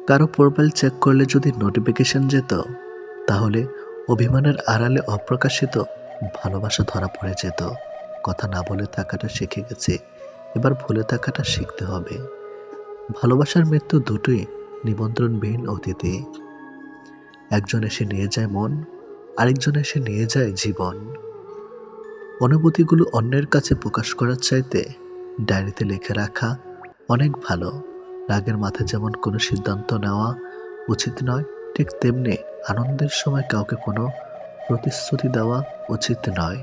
কারো profile check করলে যদি নোটিফিকেশন যেত, তাহলে অভিমানের আড়ালে অপ্রকাশিত ভালোবাসা ধরা পড়ে যেত। কথা না বলে থাকাটা শিখে গেছি, এবার ভুলে থাকাটা শিখতে হবে। ভালোবাসার মৃত্যু দুটোই নিমন্ত্রণবিহীন অতিথি। একজন এসে নিয়ে যায় মন, আরেকজন এসে নিয়ে যায় জীবন। অনুভূতিগুলো অন্যের কাছে প্রকাশ করার চাইতে ডায়েরিতে লিখে রাখা অনেক ভালো। রাগের মাথায় যেমন কোনো সিদ্ধান্ত নেওয়া উচিত নয়, ঠিক তেমনি আনন্দের সময় কাউকে কোনো প্রতিশ্রুতি দেওয়া উচিত নয়।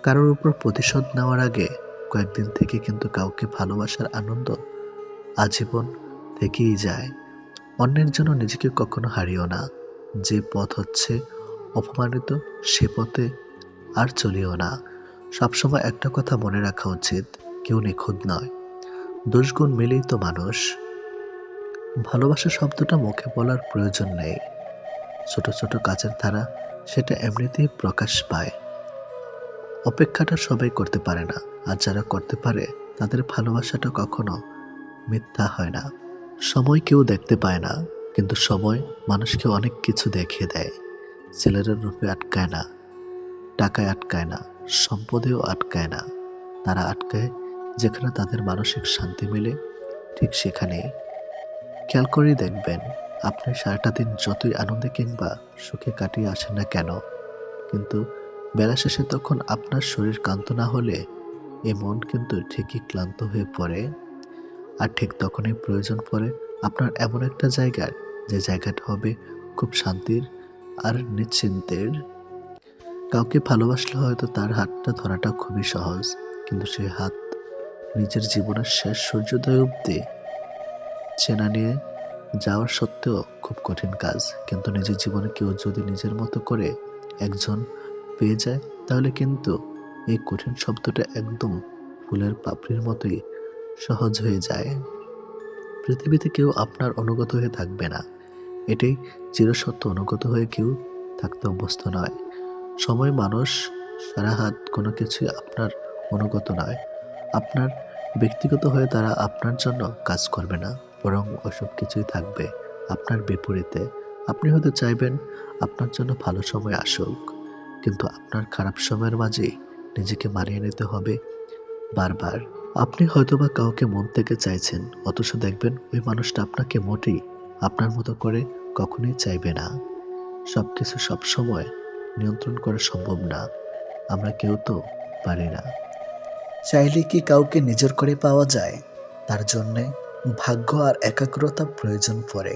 কারোর উপর প্রতিশোধ নেওয়ার আগে কয়েকদিন থেকে কিন্তু কাউকে ভালোবাসার আনন্দ আজীবন থেকেই যায়। অন্যের জন্য নিজেকে কখনো হারিও না। যে পথ হচ্ছে অপমানিত, সে পথে আর চলিও না। সবসময় একটা কথা মনে রাখা উচিত, কেউ নিখুঁত নয়, দোষগুণ মিলেই তো মানুষ। ভালোবাসা শব্দটা মুখে বলার প্রয়োজন নেই। ছোট ছোট কাজের ধারা সেটা এমনিতেই প্রকাশ পায়। অপেক্ষাটা সবাই করতে পারে না, আর যারা করতে পারে তাদের ভালোবাসাটা কখনো মিথ্যা হয় না। সময় কেউ দেখতে পায় না, কিন্তু সময় মানুষকে অনেক কিছু দেখিয়ে দেয়। ছেলেরা রূপে আটকায় না, টাকায় আটকায় না, সম্পদেও আটকায় না। তারা আটকায় যেখানে তাদের মানসিক শান্তি মেলে, ঠিক সেখানেই। খেয়াল করেই দেখবেন, আপনি সারাটা দিন যতই আনন্দে কিংবা সুখে কাটিয়ে আসেন না কেন, কিন্তু বেলা শেষে তখন আপনার শরীর ক্লান্ত না হলে এ মন কিন্তু ঠিকই ক্লান্ত হয়ে পড়ে। আর ঠিক তখনই প্রয়োজন পড়ে আপনার এমন একটা জায়গার, যে জায়গাটা হবে খুব শান্তির আর নিশ্চিন্তের। কাউকে ভালোবাসলে হয়তো তার হাতটা ধরাটা খুবই সহজ, কিন্তু সেই হাত নিজের জীবনের শেষ সূর্যোদয় অবধি চেনা নিয়ে যাওয়ার সত্ত্বেও খুব কঠিন কাজ। কিন্তু নিজের জীবনে কেউ যদি নিজের মতো করে একজন পেয়ে যায়, তাহলে কিন্তু এই কঠিন শব্দটা একদম ফুলের পাপড়ির মতোই সহজ হয়ে যায়। পৃথিবীতে কেউ আপনার অনুগত হয়ে থাকবে না, এটাই চিরসত্য। অনুগত হয়ে কেউ থাকতে অভ্যস্ত নয়। সময়, মানুষ, সারা হাত কোনো কিছুই আপনার অনুগত নয়। আপনার ব্যক্তিগত হয়ে তারা আপনার জন্য কাজ করবে না, বরং ওসব কিছুই থাকবে আপনার বিপরীতে। আপনি হয়তো চাইবেন আপনার জন্য ভালো সময় আসুক, কিন্তু আপনার খারাপ সময়ের মাঝেই নিজেকে মানিয়ে নিতে হবে বারবার। আপনি হয়তোবা কাউকে মন থেকে চাইছেন, অথচ দেখবেন ওই মানুষটা আপনাকে মোটেই আপনার মতো করে কখনোই চাইবে না। সবকিছু সবসময় নিয়ন্ত্রণ করা সম্ভব না, আমরা কেউ তো পারি না। চাইলে কি কাউকে নিজের করে পাওয়া যায়? তার জন্যে ভাগ্য আর একাগ্রতা প্রয়োজন পড়ে।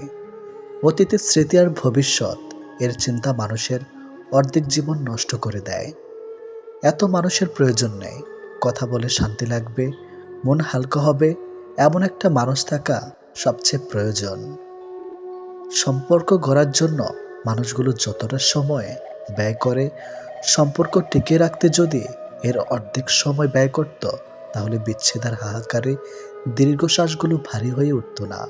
অতীতের স্মৃতি আর ভবিষ্যৎ, এর চিন্তা মানুষের অর্ধেক জীবন নষ্ট করে দেয়। এত মানুষের প্রয়োজন নেই। কথা বলে শান্তি লাগবে, মন হালকা হবে, এমন একটা মানুষ থাকা সবচেয়ে প্রয়োজন। সম্পর্ক গড়ার জন্য মানুষগুলো যতটা সময় ব্যয় করে, সম্পর্ক টিকিয়ে রাখতে যদি এর অর্ধেক সময় ব্যয় করত, তাহলে বিচ্ছেদের হাহাকারে দীর্ঘশ্বাসগুলো ভারী হয়ে উঠত না।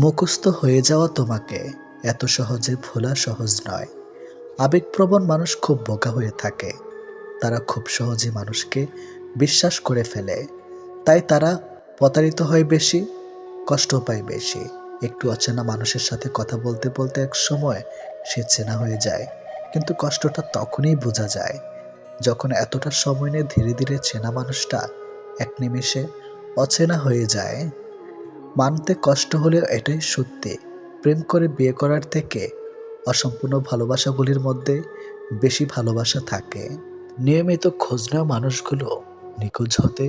মুখস্থ হয়ে যাওয়া তোমাকে এত সহজে ভোলা সহজ নয়। আবেগপ্রবণ মানুষ খুব বোকা হয়ে থাকে। তারা খুব সহজে মানুষকে বিশ্বাস করে ফেলে, তাই তারা প্রতারিত হয় বেশি, কষ্ট পায় বেশি। একটু অচেনা মানুষের সাথে কথা বলতে বলতে এক সময় সে চেনা হয়ে যায়, কিন্তু কষ্টটা তখনই বোঝা যায় যখন এতটা সময় নিয়ে ধীরে ধীরে চেনা মানুষটা এক নিমেষে অচেনা হয়ে যায়। মানতে কষ্ট হলেও এটাই সত্যি, প্রেম করে বিয়ে করার থেকে অসম্পূর্ণ ভালোবাসাগুলির মধ্যে বেশি ভালোবাসা থাকে। নিয়মিত খোঁজ নেওয়া মানুষগুলো নিখোঁজ হতে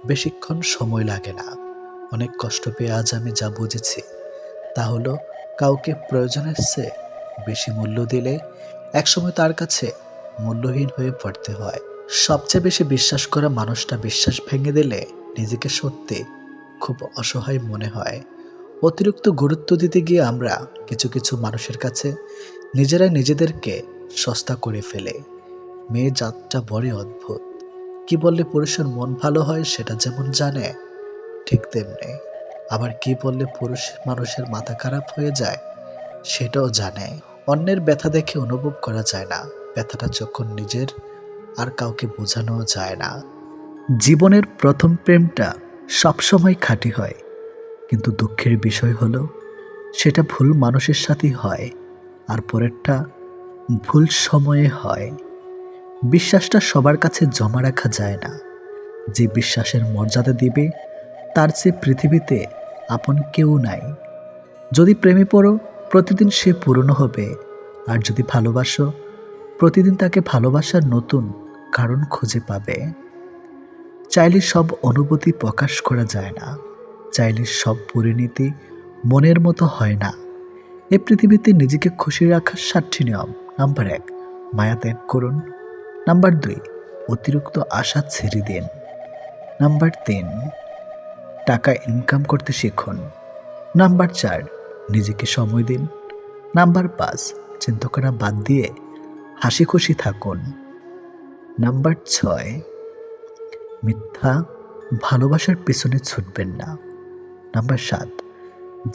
বেশিক্ষণ সময় লাগে না। অনেক কষ্ট পেয়ে আজ আমি যা বুঝেছি, তা হলো কাউকে প্রয়োজনের চেয়ে বেশি মূল্য দিলে একসময় তার কাছে মূল্যহীন হয়ে পড়তে হয়। সবচেয়ে বেশি বিশ্বাস করা মানুষটা বিশ্বাস ভেঙে দিলে নিজেকে সত্যি খুব অসহায় মনে হয়। অতিরিক্ত গুরুত্ব দিতে গিয়ে আমরা কিছু কিছু মানুষের কাছে নিজেরাই নিজেদেরকে সস্তা করে ফেলে। মেয়ে জাতটা বড়ই অদ্ভুত। কি বললে পুরুষের মন ভালো হয় সেটা যেমন জানে, ঠিক তেমনি আবার কি বললে পুরুষ মানুষের মাথা খারাপ হয়ে যায় সেটাও জানে। অন্যের ব্যথা দেখে অনুভব করা যায় না, ব্যথাটা যখন নিজের আর কাউকে বোঝানো যায় না। জীবনের প্রথম প্রেমটা সবসময় খাঁটি হয়, কিন্তু দুঃখের বিষয় হলো সেটা ভুল মানুষের সাথেই হয়, আর পরেরটা ভুল সময়ে হয়। বিশ্বাসটা সবার কাছে জমা রাখা যায় না। যে বিশ্বাসের মর্যাদা দিবে তার চেয়ে পৃথিবীতে আপন কেউ নাই। যদি প্রেমে পড়ো, প্রতিদিন সে পুরনো হবে। আর যদি ভালোবাসো, প্রতিদিন তাকে ভালোবাসার নতুন কারণ খুঁজে পাবে। চাইলে সব অনুভূতি প্রকাশ করা যায় না, চাইলে সব পরিণতি মনের মতো হয় না। এ পৃথিবীতে নিজেকে খুশি রাখার 7টি নিয়ম। নাম্বার 1, মায়া ত্যাগ করুন। নাম্বার 2, অতিরিক্ত আশা ছেড়ে দিন। নাম্বার 3, টাকা ইনকাম করতে শিখুন। নাম্বার 4, নিজেকে সময় দিন। নাম্বার 5, চিন্তা করা বাদ দিয়ে হাসি খুশি থাকুন। নাম্বার 6, মিথ্যা ভালোবাসার পেছনে ছুটবেন না। নাম্বার 7,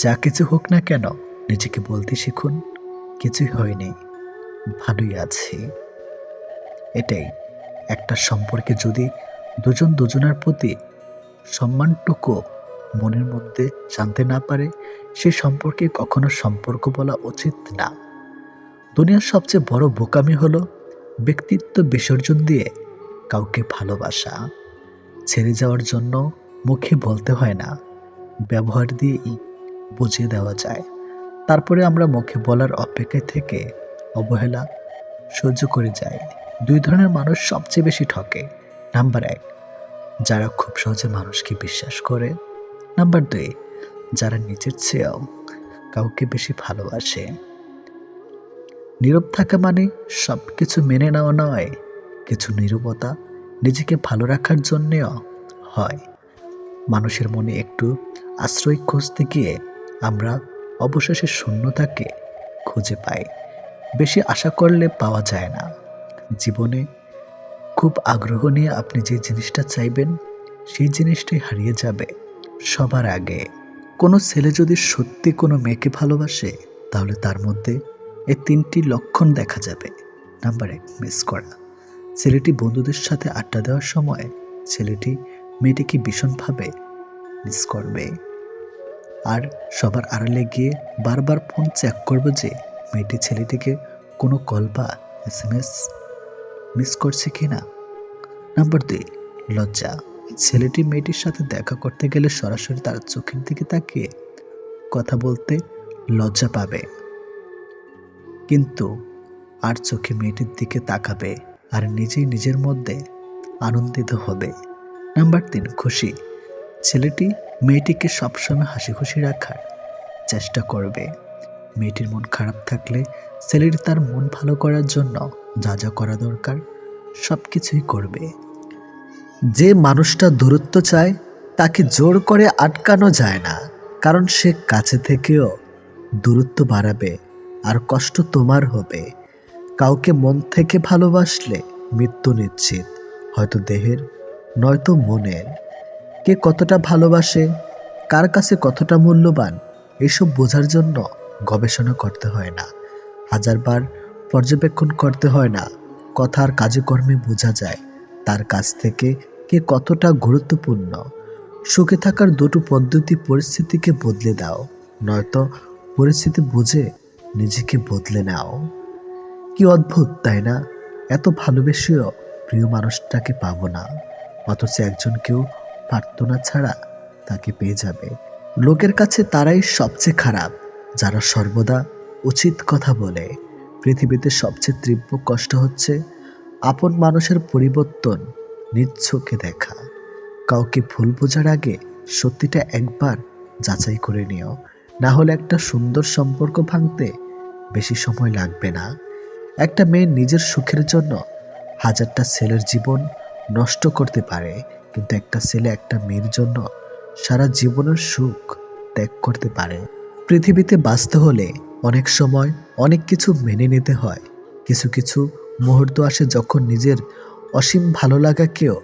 যা কিছু হোক না কেন নিজেকে বলতে শিখুন, কিছুই হয়নি, ভালোই আছি। এটাই একটা সম্পর্কে যদি দুজন দুজনের প্রতি সম্মানটুকু মনের মধ্যে জানতে না পারে, সে সম্পর্কে কখনো সম্পর্ক বলা উচিত না। দুনিয়ার সবচেয়ে বড় বোকামি হলো ব্যক্তিত্ব বিসর্জন দিয়ে কাউকে ভালোবাসা। ছেড়ে যাওয়ার জন্য মুখে বলতে হয় না, ব্যবহার দিয়েই বুঝিয়ে দেওয়া যায়। তারপরে আমরা মুখে বলার অপেক্ষায় থেকে অবহেলা সহ্য করে যাই। 2 ধরনের মানুষ সবচেয়ে বেশি ঠকে। নাম্বার 1, যারা খুব সহজে মানুষকে বিশ্বাস করে। নাম্বার 2, যারা নিজের চেয়েও কাউকে বেশি ভালোবাসে। নীরব থাকা মানে সব কিছু মেনে নেওয়া নয়, কিছু নীরবতা নিজেকে ভালো রাখার জন্যেও হয়। মানুষের মনে একটু আশ্রয় খুঁজতে গিয়ে আমরা অবশেষে শূন্যতাকে খুঁজে পাই। বেশি আশা করলে পাওয়া যায় না। জীবনে খুব আগ্রহ নিয়ে আপনি যে জিনিসটা চাইবেন, সেই জিনিসটাই হারিয়ে যাবে সবার আগে। কোনো ছেলে যদি সত্যি কোনো মেয়েকে ভালোবাসে, তাহলে তার মধ্যে এই 3টি লক্ষণ দেখা যাবে। নাম্বার 1, মিস করা। ছেলেটি বন্ধুদের সাথে আড্ডা দেওয়ার সময় ছেলেটি মেয়েটিকে ভীষণভাবে মিস করবে, আর সবার আড়ালে গিয়ে বারবার ফোন চেক করবে যে মেয়েটি ছেলেটিকে কোনো কল বা SMS মিস করছে কিনা। নাম্বার 2, লজ্জা। ছেলেটি মেয়েটির সাথে দেখা করতে গেলে সরাসরি তার চোখের দিকে তাকিয়ে কথা বলতে লজ্জা পাবে, কিন্তু আর চোখে মেয়েটির দিকে তাকাবে আর নিজেই নিজের মধ্যে আনন্দিত হবে। নাম্বার 3, খুশি। ছেলেটি মেয়েটিকে সবসময় হাসি খুশি রাখার চেষ্টা করবে। মেয়েটির মন খারাপ থাকলে ছেলেটি তার মন ভালো করার জন্য যা যা করা দরকার সব কিছুই করবে। যে মানুষটা দূরত্ব চায় তাকে জোর করে আটকানো যায় না, কারণ সে কাছে থেকেও দূরত্ব বাড়াবে আর কষ্ট তোমার হবে। কাউকে মন থেকে ভালোবাসলে মৃত্যু নিশ্চিত, হয়তো দেহের নয়তো মনের। কে কতটা ভালোবাসে, কার কাছে কতটা মূল্যবান, এসব বোঝার জন্য গবেষণা করতে হয় না, হাজারবার পর্যবেক্ষণ করতে হয় না। কথার কাজে কর্মে বোঝা যায় তার কাছ থেকে কে কতটা গুরুত্বপূর্ণ। সুখে থাকার 2টো পদ্ধতি: পরিস্থিতিকে বদলে দাও, নয়তো পরিস্থিতি বুঝে নিজেকে বদলে নাও। কি অদ্ভুত তাই না? এত ভালোবেসেও প্রিয় মানুষটাকে পাবো না, অথচ একজনকেও প্রার্থনা ছাড়া তাকে পেয়ে যাবে। লোকের কাছে তারাই সবচেয়ে খারাপ যারা সর্বদা উচিত কথা বলে। পৃথিবীতে সবচেয়ে তীব্র কষ্ট হচ্ছে আপন মানুষের পরিবর্তন নিজ চোখে দেখা। কাউকে ভুল বোঝার আগে সত্যিটা একবার যাচাই করে নিও, না হলে একটা সুন্দর সম্পর্ক ভাঙতে বেশি সময় লাগবে না। একটা মেয়ে নিজের সুখের জন্য হাজারটা ছেলের জীবন নষ্ট করতে পারে, কিন্তু একটা ছেলে একটা মেয়ের জন্য সারা জীবনের সুখ ত্যাগ করতে পারে। পৃথিবীতে বাঁচতে হলে অনেক সময় অনেক কিছু মেনে নিতে হয়। কিছু কিছু মুহূর্ত আসে যখন নিজের অসীম ভালো লাগাকেও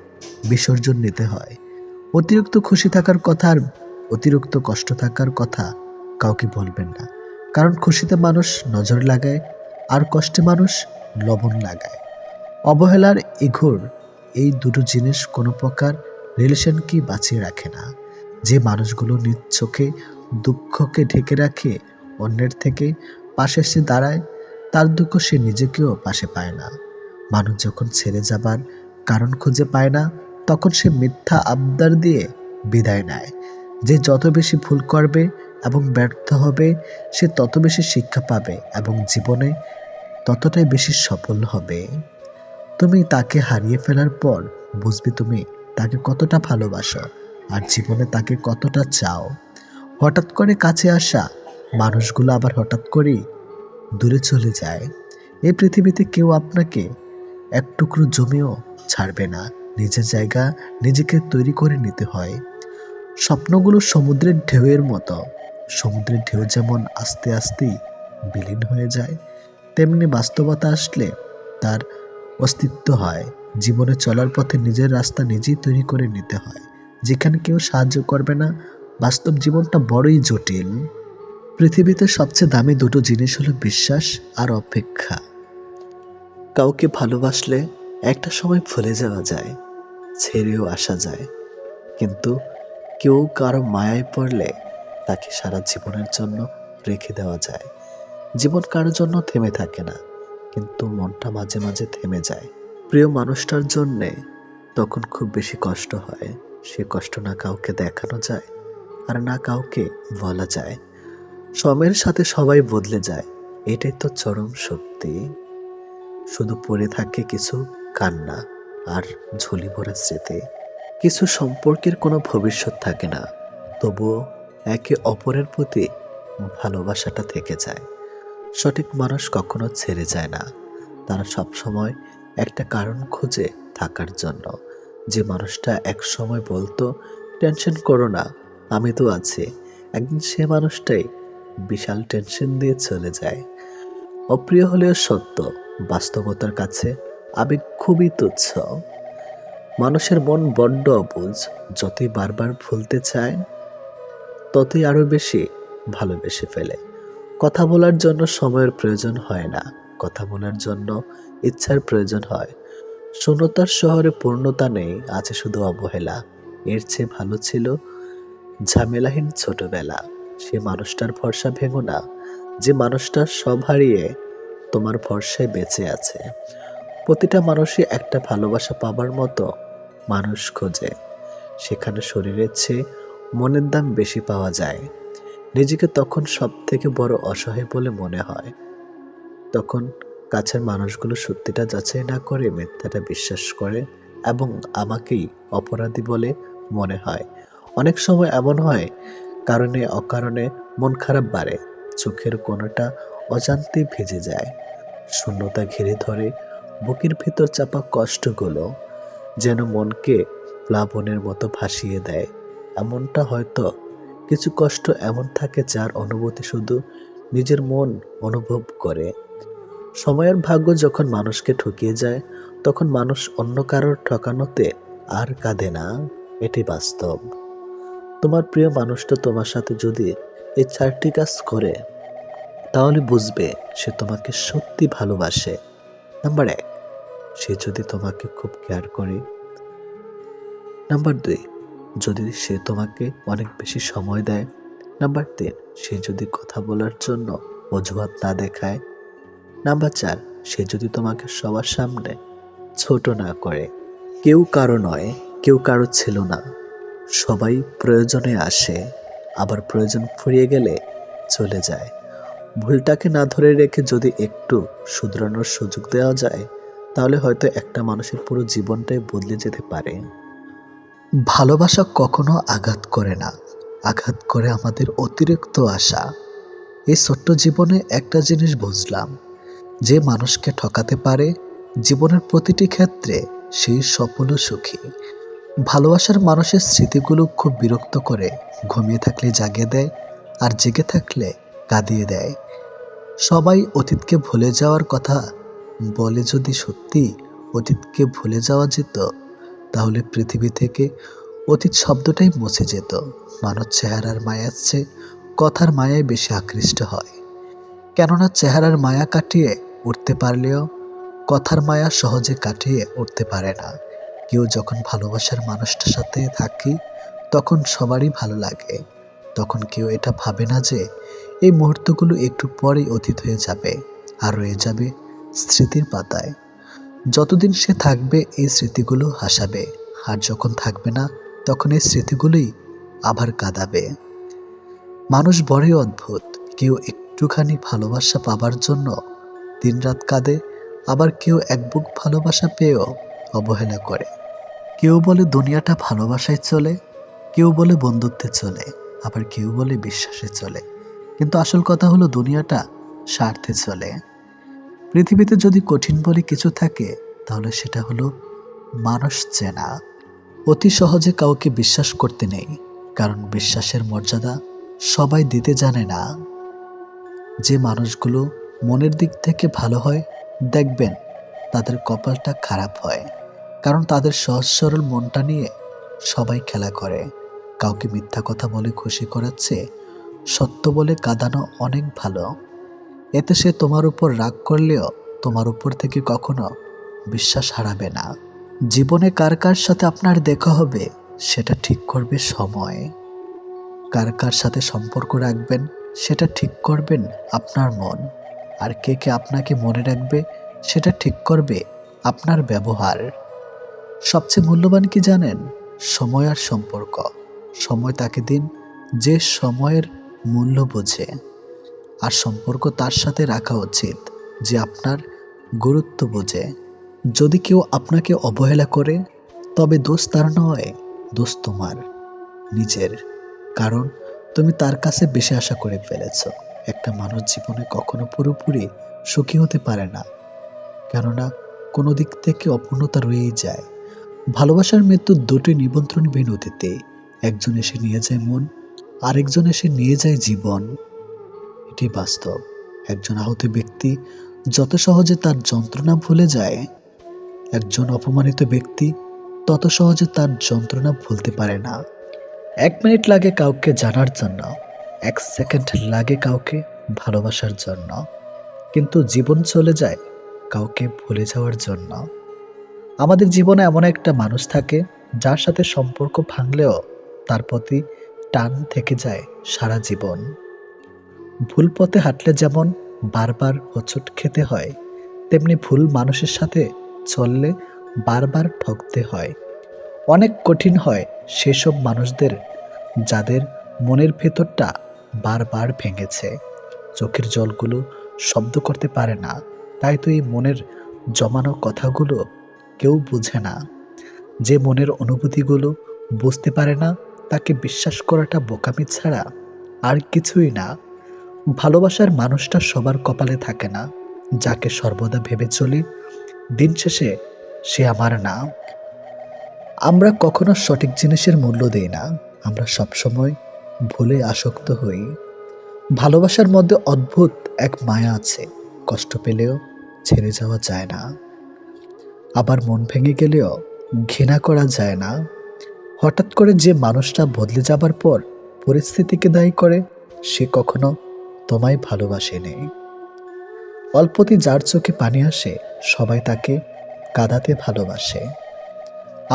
বিসর্জন নিতে হয়। অতিরিক্ত খুশি থাকার কথা আর অতিরিক্ত কষ্ট থাকার কথা কাউকে বলবেন না, কারণ খুশিতে মানুষ নজর লাগায় আর কষ্টে মানুষ লবণ লাগায়। অবহেলার ইঘোর এই 2টো জিনিস কোনো প্রকার রিলেশনকে বাঁচিয়ে রাখে না। যে মানুষগুলো নিজ চোখে দুঃখকে ঢেকে রাখে অন্যের থেকে পাশে এসে দাঁড়ায়, তার দুঃখ সে নিজেকেও পাশে পায় না। মানুষ যখন ছেড়ে যাবার কারণ খুঁজে পায় না, তখন সে মিথ্যা আবদার দিয়ে বিদায় নেয়। যে যত বেশি ভুল করবে এবং ব্যর্থ হবে, সে তত বেশি শিক্ষা পাবে এবং জীবনে ততটাই বেশি সফল হবে। তুমি তাকে হারিয়ে ফেলার পর বুঝবে তুমি তাকে কতটা ভালোবাসো আর জীবনে তাকে কতটা চাও। হঠাৎ করে কাছে আসা মানুষগুলো আবার হঠাৎ করেই দূরে চলে যায়। এই পৃথিবীতে কেউ আপনাকে এক টুকরো জমিও ছাড়বে না। নিজের জায়গা নিজেকে তৈরি করে নিতে হয়। স্বপ্নগুলো সমুদ্রের ঢেউয়ের মতো। সমুদ্রের ঢেউ যেমন আস্তে আস্তেই বিলীন হয়ে যায়, তেমনি বাস্তবতা আসলে তার অস্তিত্ব হয়। জীবনে চলার পথে নিজের রাস্তা নিজেই তৈরি করে নিতে হয়। যেখানে কেউ সাহায্য করবে না, বাস্তব জীবনটা বড়ই জটিল। পৃথিবীতে সবচেয়ে দামি দুটো জিনিস হলো বিশ্বাস আর অপেক্ষা। কাউকে ভালোবাসলে একটা সময় ভুলে যাওয়া যায়, ছেড়েও আসা যায়, কিন্তু কেউ কারো মায়ায় পড়লে তাকে সারা জীবনের জন্য রেখে দেওয়া যায়। জীবন কারোর জন্য থেমে থাকে না, কিন্তু মনটা মাঝে মাঝে থেমে যায়। প্রিয় মানুষটার জন্যে তখন খুব বেশি কষ্ট হয়। সে কষ্ট না কাউকে দেখানো যায় আর না কাউকে বলা যায়। সময়ের সাথে সবাই বদলে যায়, এটাই তো চরম সত্যি। শুধু পড়ে থাকে কিছু কান্না আর ঝুলি ভরা স্মৃতি। কিছু সম্পর্কের কোনো ভবিষ্যৎ থাকে না, তবুও একে অপরের প্রতি ভালোবাসাটা থেকে যায়। সঠিক মানুষ কখনো ছেড়ে যায় না, তারা সবসময় একটা কারণ খুঁজে থাকার জন্য। যে মানুষটা এক সময় বলতো টেনশন করো না, আমি তো আছি, একদিন সে মানুষটাই বিশাল টেনশন দিয়ে চলে যায়। অপ্রিয় হলেও সত্য, বাস্তবতার কাছে আবেগ খুবই তুচ্ছ। মানুষের মন বড্ড অবুঝ, যতই বারবার ভুলতে চায় ততই আরো বেশি ভালোবেসে ফেলে। কথা বলার জন্য সময়ের প্রয়োজন হয় না, কথা বলার জন্য ইচ্ছার প্রয়োজন হয়। শূন্যতার শহরে পূর্ণতা নেই, আছে শুধু অবহেলা। এর চেয়ে ভালো ছিল ঝামেলাহীন ছোটবেলা। সে মানুষটার ভরসা ভেঙো না, যে মানুষটা সব হারিয়ে তোমার ভরসায় বেঁচে আছে। প্রতিটা মানুষই একটা ভালোবাসা পাবার মতো মানুষ খোঁজে, সেখানে শরীরের চেয়ে মনের দাম বেশি পাওয়া যায়। নিজেকে তখন সব থেকে বড় অসহায় বলে মনে হয়, তখন কাছের মানুষগুলো সত্যিটা যাচাই না করে মিথ্যাটা বিশ্বাস করে এবং আমাকেই অপরাধী বলে মনে হয়। অনেক সময় এমন হয়, কারণে অকারণে মন খারাপ বাড়ে, চোখের কোণাটা অজান্তে ভিজে যায়, শূন্যতা ঘিরে ধরে বুকের ভিতর চাপা কষ্টগুলো যেন মনকে প্লাবনের মতো ভাসিয়ে দেয়। এমনটা হয়তো কিছু কষ্ট এমন থাকে যার অনুভূতি শুধু নিজের মন অনুভব করে। সময়ের ভাগ্য যখন মানুষকে ঠকিয়ে যায়, তখন মানুষ অন্য কারোর ঠকানোতে আর কাঁদে না, এটি বাস্তব। তোমার প্রিয় মানুষটা তোমার সাথে যদি এই 4টি কাজ করে, তাহলে বুঝবে সে তোমাকে সত্যি ভালোবাসে। নাম্বার 1, সে যদি তোমাকে খুব কেয়ার করে। নাম্বার 2, যদি সে তোমাকে অনেক বেশি সময় দেয়। নাম্বার 3, সে যদি কথা বলার জন্য অজুহাত না দেখায়। নাম্বার 4, সে যদি তোমাকে সবার সামনে ছোট না করে। কেউ কারো নয়, কেউ কারো ছিল না। সবাই প্রয়োজনে আসে, আবার প্রয়োজন ফুরিয়ে গেলে চলে যায়। ভুলটাকে না ধরে রেখে যদি একটু শুধরানোর সুযোগ দেওয়া যায়, তাহলে হয়তো একটা মানুষের পুরো জীবনটাই বদলে যেতে পারে। ভালোবাসা কখনো আঘাত করে না, আঘাত করে আমাদের অতিরিক্ত আশা। এই ছোট্ট জীবনে একটা জিনিস বুঝলাম, যে মানুষকে ঠকাতে পারে জীবনের প্রতিটি ক্ষেত্রে সেই সফল ও সুখী। ভালোবাসার মানুষের স্মৃতিগুলো খুব বিরক্ত করে, ঘুমিয়ে থাকলে জাগিয়ে দেয় আর জেগে থাকলে কাঁদিয়ে দেয়। সবাই অতীতকে ভুলে যাওয়ার কথা বলে, যদি সত্যি অতীতকে ভুলে যাওয়া যেত, তাহলে পৃথিবী থেকে অতীত শব্দটাই মুছে যেত। মানুষ চেহারার মায়ার চেয়ে কথার মায়ায় বেশি আকৃষ্ট হয়, কেননা চেহারার মায়া কাটিয়ে উঠতে পারলেও কথার মায়া সহজে কাটিয়ে উঠতে পারে না। কেউ যখন ভালোবাসার মানুষটার সাথে থাকি, তখন সবারই ভালো লাগে। তখন কেউ এটা ভাবে না যে এই মুহূর্তগুলো একটু পরেই অতীত হয়ে যাবে আর রয়ে যাবে স্মৃতির পাতায়। যতদিন সে থাকবে এই স্মৃতিগুলো হাসাবে, আর যখন থাকবে না তখন এই স্মৃতিগুলোই আবার কাঁদাবে। মানুষ বড়ই অদ্ভুত, কেউ একটুখানি ভালোবাসা পাবার জন্য দিনরাত কাঁদে, আবার কেউ এক বুক ভালোবাসা পেয়েও অবহেলা করে। কেউ বলে দুনিয়াটা ভালোবাসায় চলে, কেউ বলে বন্ধুত্বে চলে, আবার কেউ বলে বিশ্বাসে চলে। কিন্তু আসল কথা হলো দুনিয়াটা স্বার্থে চলে। পৃথিবীতে যদি কঠিন বলে কিছু থাকে তাহলে সেটা হলো মানুষ চেনা। অতি সহজে কাউকে বিশ্বাস করতে নেই, কারণ বিশ্বাসের মর্যাদা সবাই দিতে জানে না। যে মানুষগুলো মনের দিক থেকে ভালো হয়, দেখবেন তাদের কপালটা খারাপ হয়, কারণ তাদের সহজ সরল মনটা নিয়ে সবাই খেলা করে। কাউকে মিথ্যা কথা বলে খুশি করাচ্ছে সত্য বলে কাঁদানো অনেক ভালো। এতে সে তোমার উপর রাগ করলেও তোমার উপর থেকে কখনো বিশ্বাস হারাবে না। জীবনে কার কার সাথে আপনার দেখা হবে সেটা ঠিক করবে সময়। কার কার সাথে সম্পর্ক রাখবেন সেটা ঠিক করবেন আপনার মন। আর কে কে আপনাকে মনে রাখবে সেটা ঠিক করবে আপনার ব্যবহার। সবচেয়ে মূল্যবান কি জানেন? সময় আর সম্পর্ক। সময় তাকে দিন যে সময়ের মূল্য বোঝে, আর সম্পর্ক তার সাথে রাখা উচিত যে আপনার গুরুত্ব বোঝে। যদি কেউ আপনাকে অবহেলা করে তবে দোষ তার নয়, দোষ তোমার নিজের। কারণ তুমি তার কাছে বেশি আশা করে ফেলেছ। একটা মানুষ জীবনে কখনো পুরোপুরি সুখী হতে পারে না, কেননা কোনো দিক থেকে অপূর্ণতা রয়েই যায়। ভালোবাসার মৃত্যু দুটি নিমন্ত্রণবিহীন অতিথি। একজন এসে নিয়ে যায় মন, আরেকজন এসে নিয়ে যায় জীবন। এটি বাস্তব। একজন আহত ব্যক্তি যত সহজে তার যন্ত্রণা ভুলে যায়, একজন অপমানিত ব্যক্তি তত সহজে তার যন্ত্রণা ভুলতে পারে না। 1 মিনিট লাগে কাউকে জানার জন্য, 1 সেকেন্ড লাগে কাউকে ভালোবাসার জন্য, কিন্তু জীবন চলে যায় কাউকে ভুলে যাওয়ার জন্য। আমাদের জীবনে এমন একটা মানুষ থাকে যার সাথে সম্পর্ক ভাঙলেও তার প্রতি টান থেকে যায় সারা জীবন। ভুল পথে হাঁটলে যেমন বারবার হোঁচট খেতে হয়, তেমনি ভুল মানুষের সাথে চললে বারবার ঠকতে হয়। অনেক কঠিন হয় সেসব মানুষদের যাদের মনের ভেতরটা বারবার ভেঙেছে। চোখের জলগুলো শব্দ করতে পারে না, তাই তো এই মনের জমানো কথাগুলো কেউ বুঝে না। যে মনের অনুভূতিগুলো বুঝতে পারে না তাকে বিশ্বাস করাটা বোকামি ছাড়া আর কিছুই না। ভালোবাসার মানুষটা সবার কপালে থাকে না। যাকে সর্বদা ভেবে চলি দিন শেষে সে আমার না। আমরা কখনো সঠিক জিনিসের মূল্য দেই না, আমরা সবসময় ভুলে আসক্ত হই। ভালোবাসার মধ্যে অদ্ভুত এক মায়া আছে, কষ্ট পেলেও ছেড়ে যাওয়া যায় না, আবার মন ভেঙে গেলেও ঘৃণা করা যায় না। হঠাৎ করে যে মানুষটা বদলে যাবার পর পরিস্থিতিকে দায়ী করে, সে কখনো তোমায় ভালোবাসেনি। অল্পতে যার চোখে পানি আসে সবাই তাকে কাঁদাতে ভালোবাসে।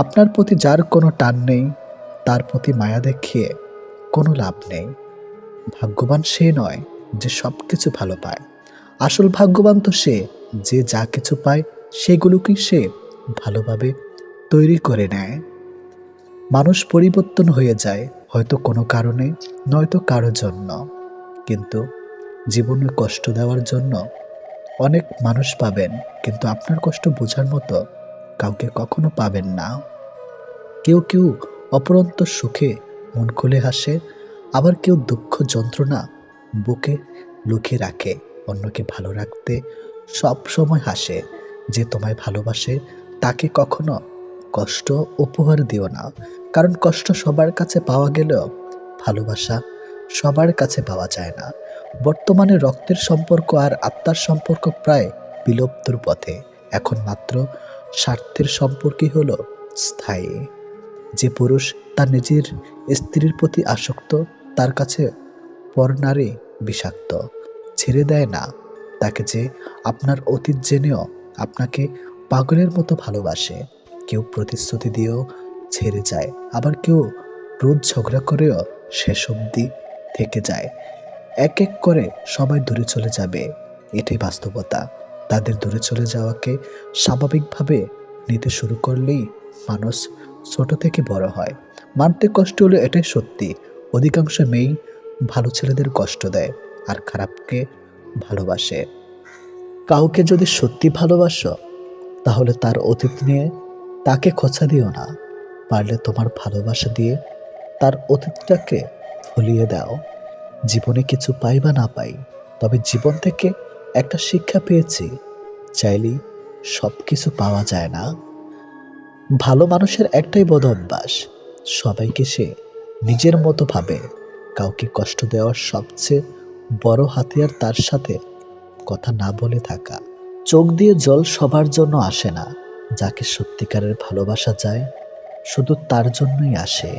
আপনার প্রতি যার কোনো টান নেই তার প্রতি মায়া দেখিয়ে কোনো লাভ নেই। ভাগ্যবান সে নয় যে সব কিছু ভালো পায়, আসল ভাগ্যবান তো সে যে যা কিছু পায় সেগুলোকেই সে ভালোভাবে তৈরি করে নেয়। মানুষ পরিবর্তন হয়ে যায় হয়তো কোনো কারণে, নয়তো কারো জন্য, কিন্তু জীবনে কষ্ট দেওয়ার জন্য অনেক মানুষ পাবেন, কিন্তু আপনার কষ্ট বোঝার মতো কাউকে কখনো পাবেন না। কেউ কেউ অপরন্ত সুখে মন খুলে হাসে, আবার কেউ দুঃখ যন্ত্রণা বুকে লুকিয়ে রাখে। অন্যকে ভালো রাখতে সব সময় হাসে। যে তোমায় ভালোবাসে তাকে কখনো কষ্ট উপহার দিও না, কারণ কষ্ট সবার কাছে পাওয়া গেলেও ভালোবাসা সবার কাছে পাওয়া যায় না। বর্তমানে রক্তের সম্পর্ক আর আত্মার সম্পর্ক প্রায় বিলুপ্তর পথে। এখন মাত্র স্বার্থের সম্পর্কই হলো স্থায়ী। যে পুরুষ তার নিজের স্ত্রীর প্রতি আসক্ত তার কাছে পরনারী বিষাক্ত। ছেড়ে দেয় না তাকে যে আপনার অতীত জেনেও আপনাকে পাগলের মতো ভালোবাসে। কেউ প্রতিশ্রুতি দিয়েও ছেড়ে যায়, আবার কেউ রোজ ঝগড়া করেও শেষ অবধি থেকে যায়। এক এক করে সবাই দূরে চলে যাবে, এটাই বাস্তবতা। তাদের দূরে চলে যাওয়াকে স্বাভাবিকভাবে নিতে শুরু করলেই মানুষ ছোট থেকে বড় হয়। মানতে কষ্ট হলো, এটাই সত্যি। অধিকাংশ মেয়েই ভালো ছেলেদের কষ্ট দেয় আর খারাপকে ভালোবাসে। কাউকে যদি সত্যি ভালোবাসো তাহলে তার অতীত নিয়ে তাকে খোঁচা দিও না। পারলে তোমার ভালোবাসা দিয়ে তার অতীতটাকে ভুলিয়ে দাও। জীবনে কিছু পাই বা না পাই, তবে জীবন থেকে একটা শিক্ষা পেয়েছি, চাইলেই সব কিছু পাওয়া যায় না। ভালো মানুষের একটাই বদ অভ্যাস, সবাইকে সে নিজের মতো ভাবে। কাউকে কষ্ট দেওয়ার সবচেয়ে বড় হাতিয়ার তার সাথে কথা না বলে থাকা। চোখ দিয়ে জল সবার জন্য আসে না। যাকে সত্যিকারের ভালোবাসা যায় শুধু তার জন্যই আসে।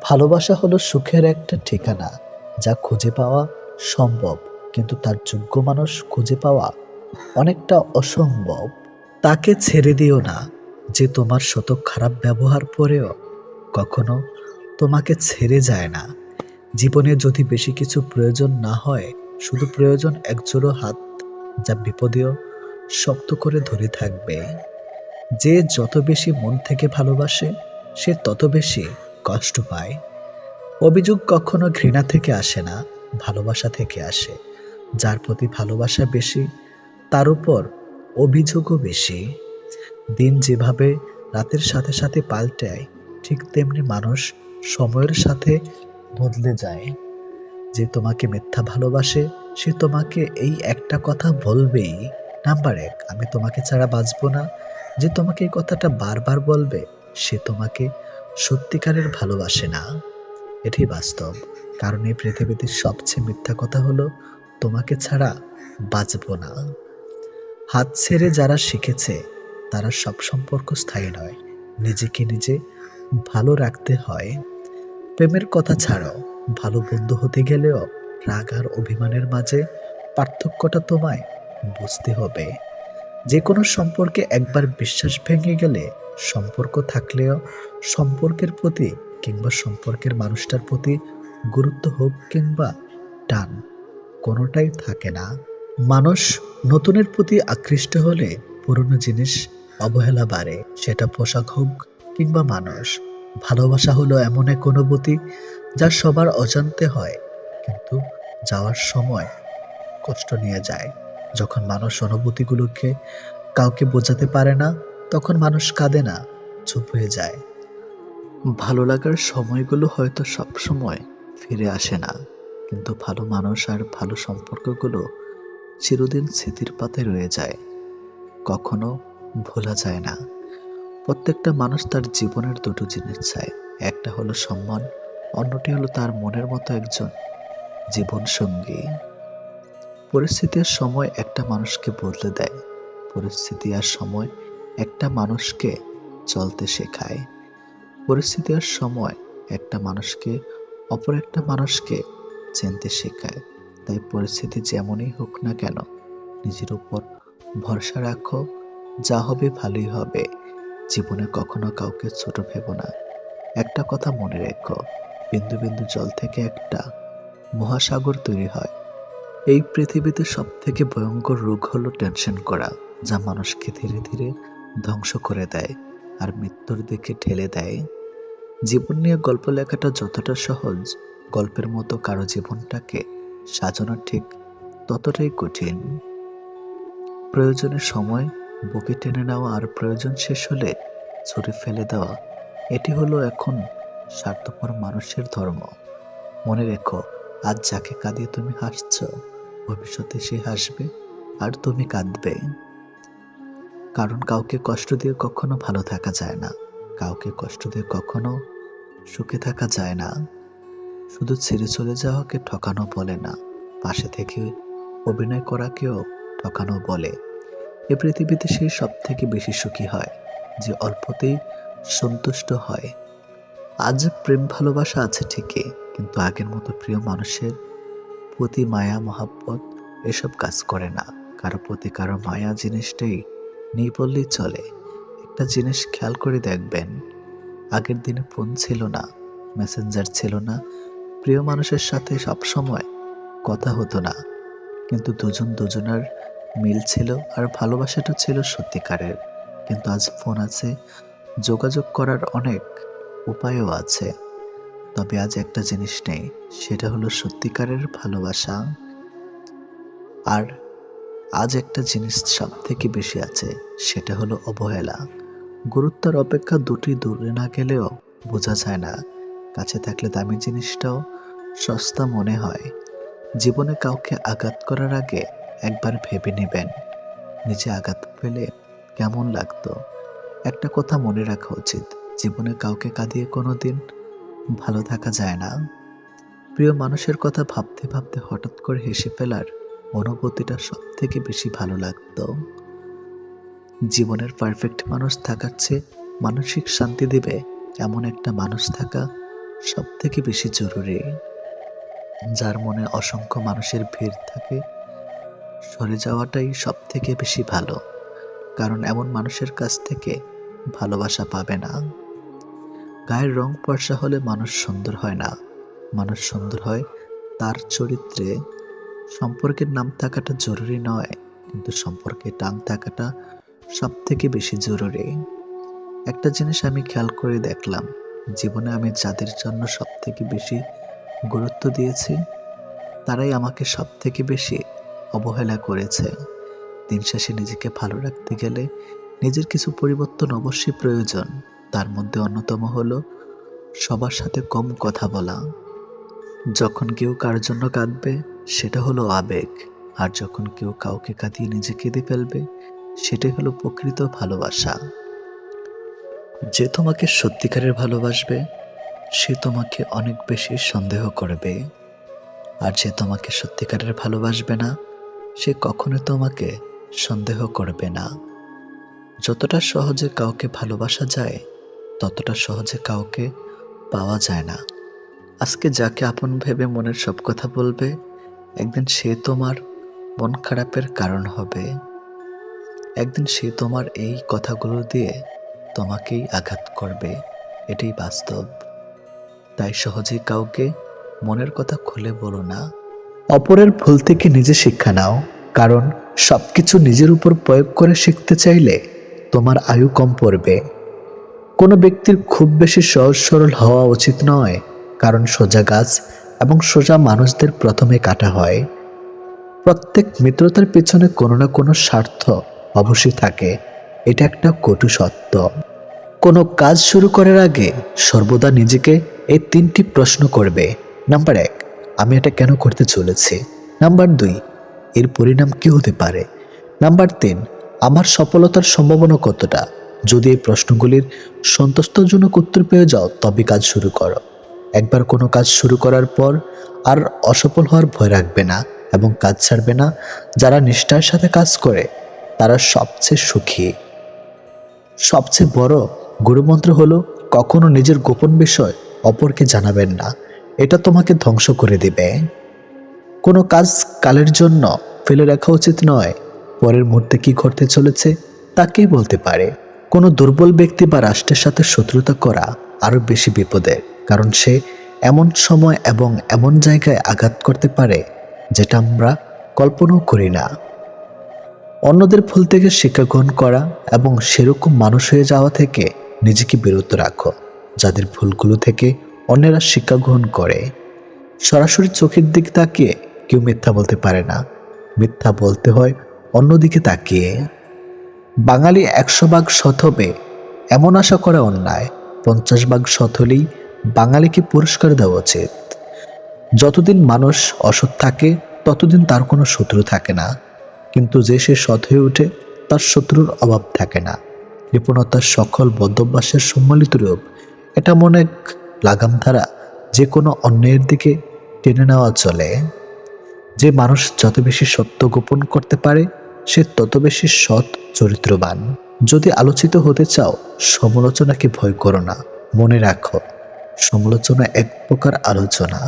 ভালোবাসা হলো সুখের একটা ঠিকানা, যা খুঁজে পাওয়া সম্ভব, কিন্তু তার যোগ্য মানুষ খুঁজে পাওয়া অনেকটা অসম্ভব। তাকে ছেড়ে দিও না যে তোমার শত খারাপ ব্যবহার পরেও কখনো তোমাকে ছেড়ে যায় না। জীবনে যদি বেশি কিছু প্রয়োজন না হয়, শুধু প্রয়োজন একজোড়ো হাত, যা বিপদেও শক্ত করে ধরে থাকবে। যে যত বেশি মন থেকে ভালোবাসে সে তত বেশি কষ্ট পায়। অভিযোগ কখনো ঘৃণা থেকে আসে না, ভালোবাসা থেকে আসে। যার প্রতি ভালোবাসা বেশি তার উপর অভিযোগও বেশি। দিন যেভাবে রাতের সাথে সাথে পাল্টায়, ঠিক তেমনি মানুষ সময়ের সাথে বদলে যায়। যে তোমাকে মিথ্যা ভালোবাসে সে তোমাকে এই একটা কথা বলবেই, নাম্বার এক, আমি তোমাকে ছাড়া বাঁচবো না। যে তোমাকে এই কথাটা বারবার বলবে সে তোমাকে সত্যিকারের ভালোবাসে না। এটাই বাস্তব। কারণ এই পৃথিবীতে সবচেয়ে মিথ্যা কথা হলো তোমাকে ছাড়া বাঁচবো না। হাত ছেড়ে যারা শিখেছে তারা সব সম্পর্ক স্থায়ী নয়। নিজেকে নিজে ভালো রাখতে হয়। প্রেমের কথা ছাড়ো, ভালো বন্ধু হতে গেলেও রাগ আর অভিমানের মাঝে পার্থক্যটা তোমায় বুঝতে হবে। যে কোনো সম্পর্কে একবার বিশ্বাস ভেঙে গেলে সম্পর্ক থাকলেও সম্পর্কের প্রতি কিংবা সম্পর্কের মানুষটার প্রতি গুরুত্ব হোক কিংবা টান, কোনোটাই থাকে না। মানুষ নতুনের প্রতি আকৃষ্ট হলে পুরনো জিনিস অবহেলা বাড়ে, সেটা পোশাক হোক কিংবা মানুষ। ভালোবাসা হলো এমন এক অনুভূতি যা সবার অজান্তে হয়, কিন্তু যাওয়ার সময় কষ্ট নিয়ে যায়। যখন মানুষ অনুভূতিগুলোকে কাউকে বোঝাতে পারে না, তখন মানুষ কাঁদে না, চুপ হয়ে যায়। ভালো লাগার সময়গুলো হয়তো সব সময় ফিরে আসে না, কিন্তু ভালো মানুষ আর ভালো সম্পর্কগুলো চিরদিন স্মৃতির পাতায় রয়ে যায়, কখনো ভোলা যায় না। প্রত্যেকটা মানুষ তার জীবনের দুটো জিনিস চায়, একটা হলো সম্মান, অন্যটি হলো তার মনের মতো একজন জীবন সঙ্গী। পরিস্থিতি আর সময় একটা মানুষকে বদলে দেয়, পরিস্থিতি আর সময় একটা মানুষকে চলতে শেখায়। পরিস্থিতি আর সময় একটা মানুষকে অপর একটা মানুষকে চিনতে শেখায়। তাই পরিস্থিতি যেমনই হোক না কেন, নিজের উপর ভরসা রাখো, যা হবে ভালোই হবে। জীবনে কখনো কাউকে ছোট ভেবো না। একটা কথা মনে রেখো, বিন্দু বিন্দু জল থেকে একটা মহাসাগর তৈরি হয়। এই পৃথিবীতে সব থেকে ভয়ঙ্কর রোগ হলো টেনশন করা, যা মানুষকে ধীরে ধীরে ধ্বংস করে দেয় আর মৃত্যুর দিকে ঠেলে দেয়। জীবন নিয়ে গল্প লেখাটা যতটা সহজ, গল্পের মতো কারো জীবনটাকে সাজানো ঠিক ততটাই কঠিন। প্রয়োজনের সময় বুকে টেনে নেওয়া আর প্রয়োজন শেষ হলে ছুঁড়ে ফেলে দেওয়া, এটি হলো এখন স্বার্থপর মানুষের ধর্ম। মনে রেখো, আজ যাকে কাঁদিয়ে তুমি হাসছ, ভবিষ্যতে সে হাসবে আর তুমি কাঁদবে। কারণ কাউকে কষ্ট দিয়ে কখনো ভালো থাকা যায় না, কাউকে কষ্ট দিয়ে কখনো সুখে থাকা যায় না। শুধু ছেড়ে চলে যাওয়াকে ঠকানো বলে না, পাশে থেকে অভিনয় করাকেও ঠকানো বলে। এ পৃথিবীতে সে সব থেকে বেশি সুখী হয় যে অল্পতেই সন্তুষ্ট হয়। আজ প্রেম ভালোবাসা আছে ঠিকই, কিন্তু আগের মতো প্রিয় মানুষের প্রতি মায়া মহাব্বত এসব কাজ করে না। কারো প্রতি কারো মায়া জিনিসটাই নেই বললেই চলে। একটা জিনিস খেয়াল করে দেখবেন, আগের দিনে ফোন ছিল না, মেসেঞ্জার ছিল না, প্রিয় মানুষের সাথে সবসময় কথা হতো না, কিন্তু দুজন দুজনের মিল ছিল আর ভালোবাসাটা ছিল সত্যিকারের। কিন্তু আজ ফোন আছে, যোগাযোগ করার অনেক উপায়ও আছে, তবে আজ একটা জিনিস নেই, সেটা হলো সত্যিকারের ভালোবাসা। আর আজ একটা জিনিস সব থেকে বেশি আছে, সেটা হলো অবহেলা। গুরুত্বের অপেক্ষা দুটি দূরে না গেলেও বোঝা যায় না, কাছে থাকলে দামি জিনিসটাও সস্তা মনে হয়। জীবনে কাউকে আঘাত করার আগে একবার ভেবে নেবেন, নিজে আঘাত পেলে কেমন লাগতো। একটা কথা মনে রাখা উচিত, জীবনে কাউকে কাঁদিয়ে কোনোদিন ভালো থাকা যায় না। প্রিয় মানুষের কথা ভাবতে ভাবতে হঠাৎ করে হেসে ফেলার অনুভূতিটা সব থেকে বেশি ভালো লাগতো। জীবনের পারফেক্ট মানুষ থাকার চেয়ে মানসিক শান্তি দেবে এমন একটা মানুষ থাকা সব থেকে বেশি জরুরি। যার মনে অসংখ্য মানুষের ভিড় থাকে, সরে যাওয়াটাই সব থেকে বেশি ভালো, কারণ এমন মানুষের কাছ থেকে ভালোবাসা পাবে না। গায়ের রং ফর্সা হলে মানুষ সুন্দর হয় না, মানুষ সুন্দর হয় তার চরিত্রে। সম্পর্কের নাম থাকাটা জরুরি নয়, কিন্তু সম্পর্কে টান থাকাটা সব থেকে বেশি জরুরি। একটা জিনিস আমি খেয়াল করে দেখলাম, জীবনে আমি যাদের জন্য সব থেকে বেশি গুরুত্ব দিয়েছি, তারাই আমাকে সব থেকে বেশি অবহেলা করেছে। দিন শেষে নিজেকে ভালো রাখতে গেলে নিজের কিছু পরিবর্তন অবশ্যই প্রয়োজন। তার মধ্যে অন্যতম হলো সবার সাথে কম কথা বলা। যখন কেউ কার জন্য কাঁদবে, সেটা হলো আবেগ, আর যখন কেউ কাউকে কাঁদিয়ে নিজে কেঁদে ফেলবে, সেটাই হলো প্রকৃত ভালোবাসা। যে তোমাকে সত্যিকারের ভালোবাসবে, সে তোমাকে অনেক বেশি সন্দেহ করবে, আর যে তোমাকে সত্যিকারের ভালোবাসবে না, সে কখনো তোমাকে সন্দেহ করবে না। যতটা সহজে কাউকে ভালোবাসা যায়, ততটা সহজে কাউকে পাওয়া যায় না। আজকে যাকে আপন ভেবে মনের সব কথা বলবে, একদিন সে তোমার মন খারাপের কারণ হবে। একদিন সে তোমার এই কথাগুলো দিয়ে তোমাকেই আঘাত করবে, এটাই বাস্তব। তাই সহজেই কাউকে মনের কথা খুলে বলো না। অপরের ভুল থেকে নিজে শিক্ষা নাও, কারণ সবকিছু নিজের উপর প্রয়োগ করে শিখতে চাইলে তোমার আয়ু কম পড়বে। কোনো ব্যক্তির খুব বেশি সহজ সরল হওয়া উচিত নয়, কারণ সোজা গাছ এবং সোজা মানুষদের প্রথমে কাটা হয়। প্রত্যেক মিত্রতার পেছনে কোনো না কোনো স্বার্থ অবশ্যই থাকে, এটা একটা কটু সত্য। কোনো কাজ শুরু করার আগে সর্বদা নিজেকে এই 3টি প্রশ্ন করবে। নাম্বার 1, আমি এটা কেন করতে চলেছি? নাম্বার 2, এর পরিণাম কি হতে পারে? নাম্বার 3, আমার সফলতার সম্ভাবনা কতটা? যদি এই প্রশ্নগুলির সন্তুষ্টজনক উত্তর পেয়ে যাও, তবে কাজ শুরু করো। একবার কোনো কাজ শুরু করার পর আর অসফল হওয়ার ভয় রাখবে না এবং কাজ ছাড়বে না। যারা নিষ্ঠার সাথে কাজ করে, তারা সবচেয়ে সুখী। সবচেয়ে বড় গুরুমন্ত্র হলো, কখনো নিজের গোপন বিষয় অপরকে জানাবেন না, এটা তোমাকে ধ্বংস করে দিবে। কোনো কাজ কালের জন্য ফেলে রাখা উচিত নয়, পরের মুহূর্তে কি ঘটতে চলেছে তা কে বলতে পারে। কোনো দুর্বল ব্যক্তি বা রাষ্ট্রের সাথে শত্রুতা করা আরো বেশি বিপদের, কারণ সে এমন সময় এবং এমন জায়গায় আঘাত করতে পারে যেটা আমরা কল্পনাও করি না। অন্যদের ভুল থেকে শিক্ষা গ্রহণ করা এবং সেরকম মানুষ হয়ে যাওয়া থেকে নিজেকে বিরত রাখো, যাদের ভুলগুলো থেকে অন্যেরা শিক্ষা গ্রহণ করে। সরাসরি চোখের দিকে তাকিয়ে কেউ মিথ্যা বলতে পারে না, মিথ্যা বলতে হয় অন্যদিকে তাকিয়ে। বাঙালি 100 ভাগ সৎ হবে এমন আশা করা অন্যায়, 50 ভাগ সৎ হলেই বাঙালিকে পুরস্কার দেওয়া উচিত। যতদিন মানুষ অসৎ থাকে, ততদিন তার কোনো শত্রু থাকে না, কিন্তু যে সে সৎ হয়ে ওঠে, তার শত্রুর অভাব থাকে না। কৃপণতার সকল বদ্ধভ্যাসের সম্মিলিত রূপ, এটা মনে এক লাগাম ধারা, যে কোনো অন্যায়ের দিকে টেনে নেওয়া চলে। যে মানুষ যত বেশি সত্য গোপন করতে পারে, সে তত বেশি সৎ চরিত্রবান। যদি আলোচিত হতে চাও, সমালোচনাকে ভয় করো না, মনে রাখো, সমালোচনা এক প্রকার আলোচনা।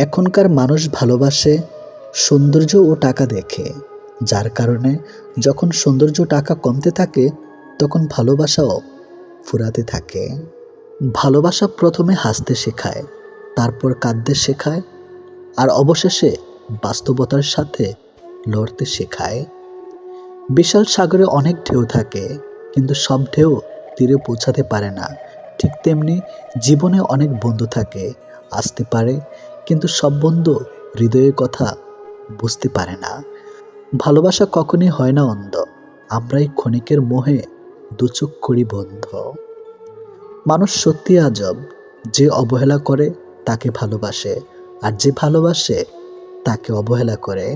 এখনকার মানুষ ভালোবাসে সৌন্দর্য ও টাকা দেখে, যার কারণে যখন সৌন্দর্য টাকা কমতে থাকে, তখন ভালোবাসাও ফুরাতে থাকে। ভালোবাসা প্রথমে হাসতে শেখায়, তারপর কাঁদতে শেখায়, আর অবশেষে বাস্তবতার সাথে লড়তে শেখায়। বিশাল সাগরে অনেক ঢেউ থাকে, কিন্তু সব ঢেউ তীরে পৌঁছাতে পারে না। ঠিক তেমনি জীবনে অনেক বন্ধু থাকে, আসতে পারে, কিন্তু সব বন্ধু হৃদয়ের কথা বুঝতে পারে না। ভালোবাসা কখনই হয় না অন্ধ, আমরাই ক্ষণিকের মোহে দুচোখ করি বন্ধ। মানুষ সত্যি আজব, যে অবহেলা করে তাকে ভালোবাসে, আর যে ভালোবাসে তাকে অবহেলা করে।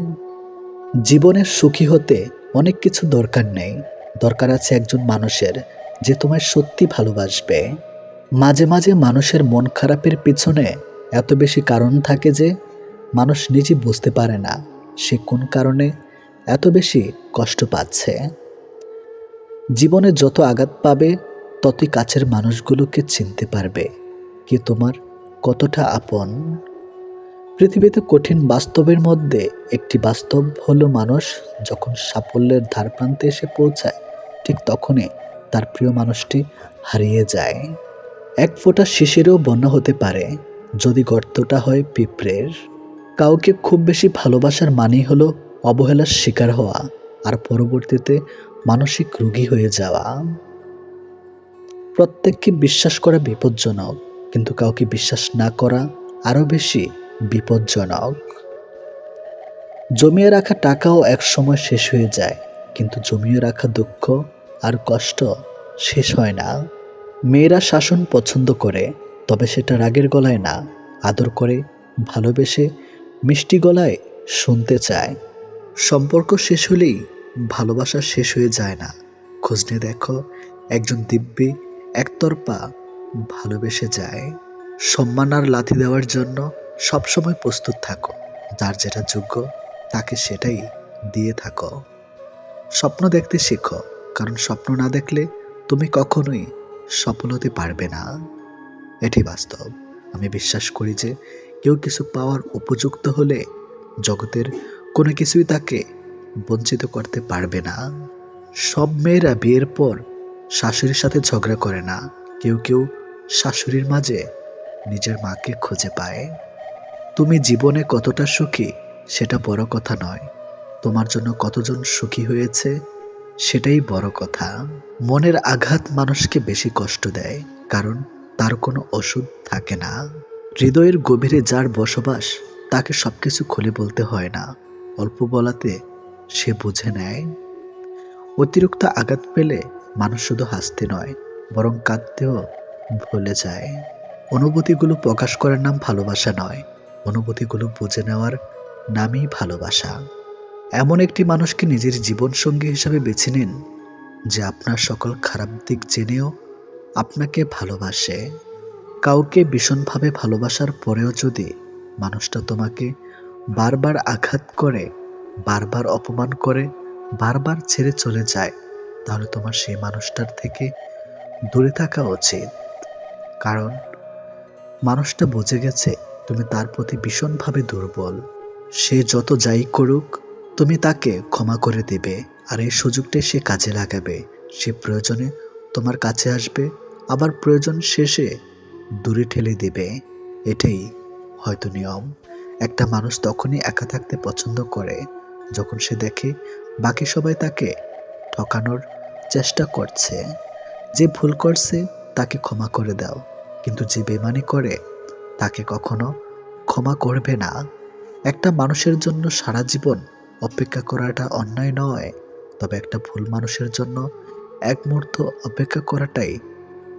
জীবনের সুখী হতে অনেক কিছু দরকার নেই, দরকার আছে একজন মানুষের যে তোমায় সত্যি ভালোবাসবে। মাঝে মাঝে মানুষের মন খারাপের পিছনে এত বেশি কারণ থাকে যে মানুষ নিজে বুঝতে পারে না সে কোন কারণে এত বেশি কষ্ট পাচ্ছে। জীবনে যত আঘাত পাবে ততই কাছের মানুষগুলোকে চিনতে পারবে কে তোমার কতটা আপন। পৃথিবীতে কঠিন বাস্তবের মধ্যে একটি বাস্তব হলো মানুষ যখন সাফল্যের ধারপ্রান্তে এসে পৌঁছায় ঠিক তখনই তার প্রিয় মানুষটি হারিয়ে যায়। এক ফোঁটা শিশিরেও বন্যা হতে পারে যদি গর্তটা হয় পিঁপড়ের। কাউকে খুব বেশি ভালোবাসার মানেই হলো অবহেলার শিকার হওয়া আর পরবর্তীতে মানসিক রোগী হয়ে যাওয়া। প্রত্যেককে বিশ্বাস করা বিপজ্জনক, কিন্তু কাউকে বিশ্বাস না করা আরও বেশি বিপজ্জনক। জমিয়ে রাখা টাকাও একসময় শেষ হয়ে যায়, কিন্তু জমিয়ে রাখা দুঃখ আর কষ্ট শেষ হয় না। মেয়েরা শাসন পছন্দ করে, তবে সেটা রাগের গলায় না, আদর করে, ভালোবেসে, মিষ্টি গলায় শুনতে চায়। সম্পর্ক শেষ হলেই ভালোবাসা শেষ হয়ে যায় না। খোঁজ নিয়ে দেখো, একজন দিব্যি একতরফা ভালোবেসে যায়। সম্মান আর লাথি দেওয়ার জন্য সবসময় প্রস্তুত থাকো, যার যেটা যোগ্য তাকে সেটাই দিয়ে থাকো। স্বপ্ন দেখতে শেখো, কারণ স্বপ্ন না দেখলে তুমি কখনোই সফল হতে পারবে না। এটি বাস্তব। আমি বিশ্বাস করি যে কেউ কিছু পাওয়ার উপযুক্ত হলে জগতের কোনো কিছুই তাকে বঞ্চিত করতে পারবে না। সব মেয়েরা বিয়ের পর শাশুড়ির সাথে ঝগড়া করে না, কেউ কেউ শাশুড়ির মাঝে নিজের মাকে খুঁজে পায়। তুমি জীবনে কতটা সুখী সেটা বড় কথা নয়, তোমার জন্য কতজন সুখী হয়েছে সেটাই বড় কথা। মনের আঘাত মানুষকে বেশি কষ্ট দেয়, কারণ তার কোনো ওষুধ থাকে না। হৃদয়ের গভীরে যার বসবাস তাকে সবকিছু খুলে বলতে হয় না, অল্প বলাতে সে বুঝে নেয়। অতিরিক্ত আঘাত পেলে মানুষ শুধু হাসতে নয়, বরং কাঁদতেও ভুলে যায়। অনুভূতিগুলো প্রকাশ করার নাম ভালোবাসা নয়, অনুভূতিগুলো বুঝে নেওয়ার নামই ভালোবাসা। এমন একটি মানুষকে নিজের জীবনসঙ্গী হিসাবে বেছে নিন যে আপনার সকল খারাপ দিক জেনেও আপনাকে ভালোবাসে। কাউকে ভীষণভাবে ভালোবাসার পরেও যদি মানুষটা তোমাকে বারবার আঘাত করে, বারবার অপমান করে, বারবার ছেড়ে চলে যায়, তাহলে তোমার সেই মানুষটার থেকে দূরে থাকা উচিত। কারণ মানুষটা বুঝে গেছে তুমি তার প্রতি ভীষণভাবে দুর্বল। সে যত যাই করুক তুমি তাকে ক্ষমা করে দেবে, আর এই সুযোগটাই সে কাজে লাগাবে। সে প্রয়োজনে তোমার কাছে আসবে, আবার প্রয়োজন শেষে দূরে ঠেলে দেবে। এটাই হয়তো নিয়ম। একটা মানুষ তখনই একা থাকতে পছন্দ করে যখন সে দেখে বাকি সবাই তাকে ঠকানোর চেষ্টা করছে। যে ভুল করছে তাকে ক্ষমা করে দাও, কিন্তু যে বেমানি করে তাকে কখনো ক্ষমা করবে না। একটা মানুষের জন্য সারা জীবন অপেক্ষা করাটা অন্যায় নয়, তবে একটা ভুল মানুষের জন্য এক মুহূর্ত অপেক্ষা করাটাই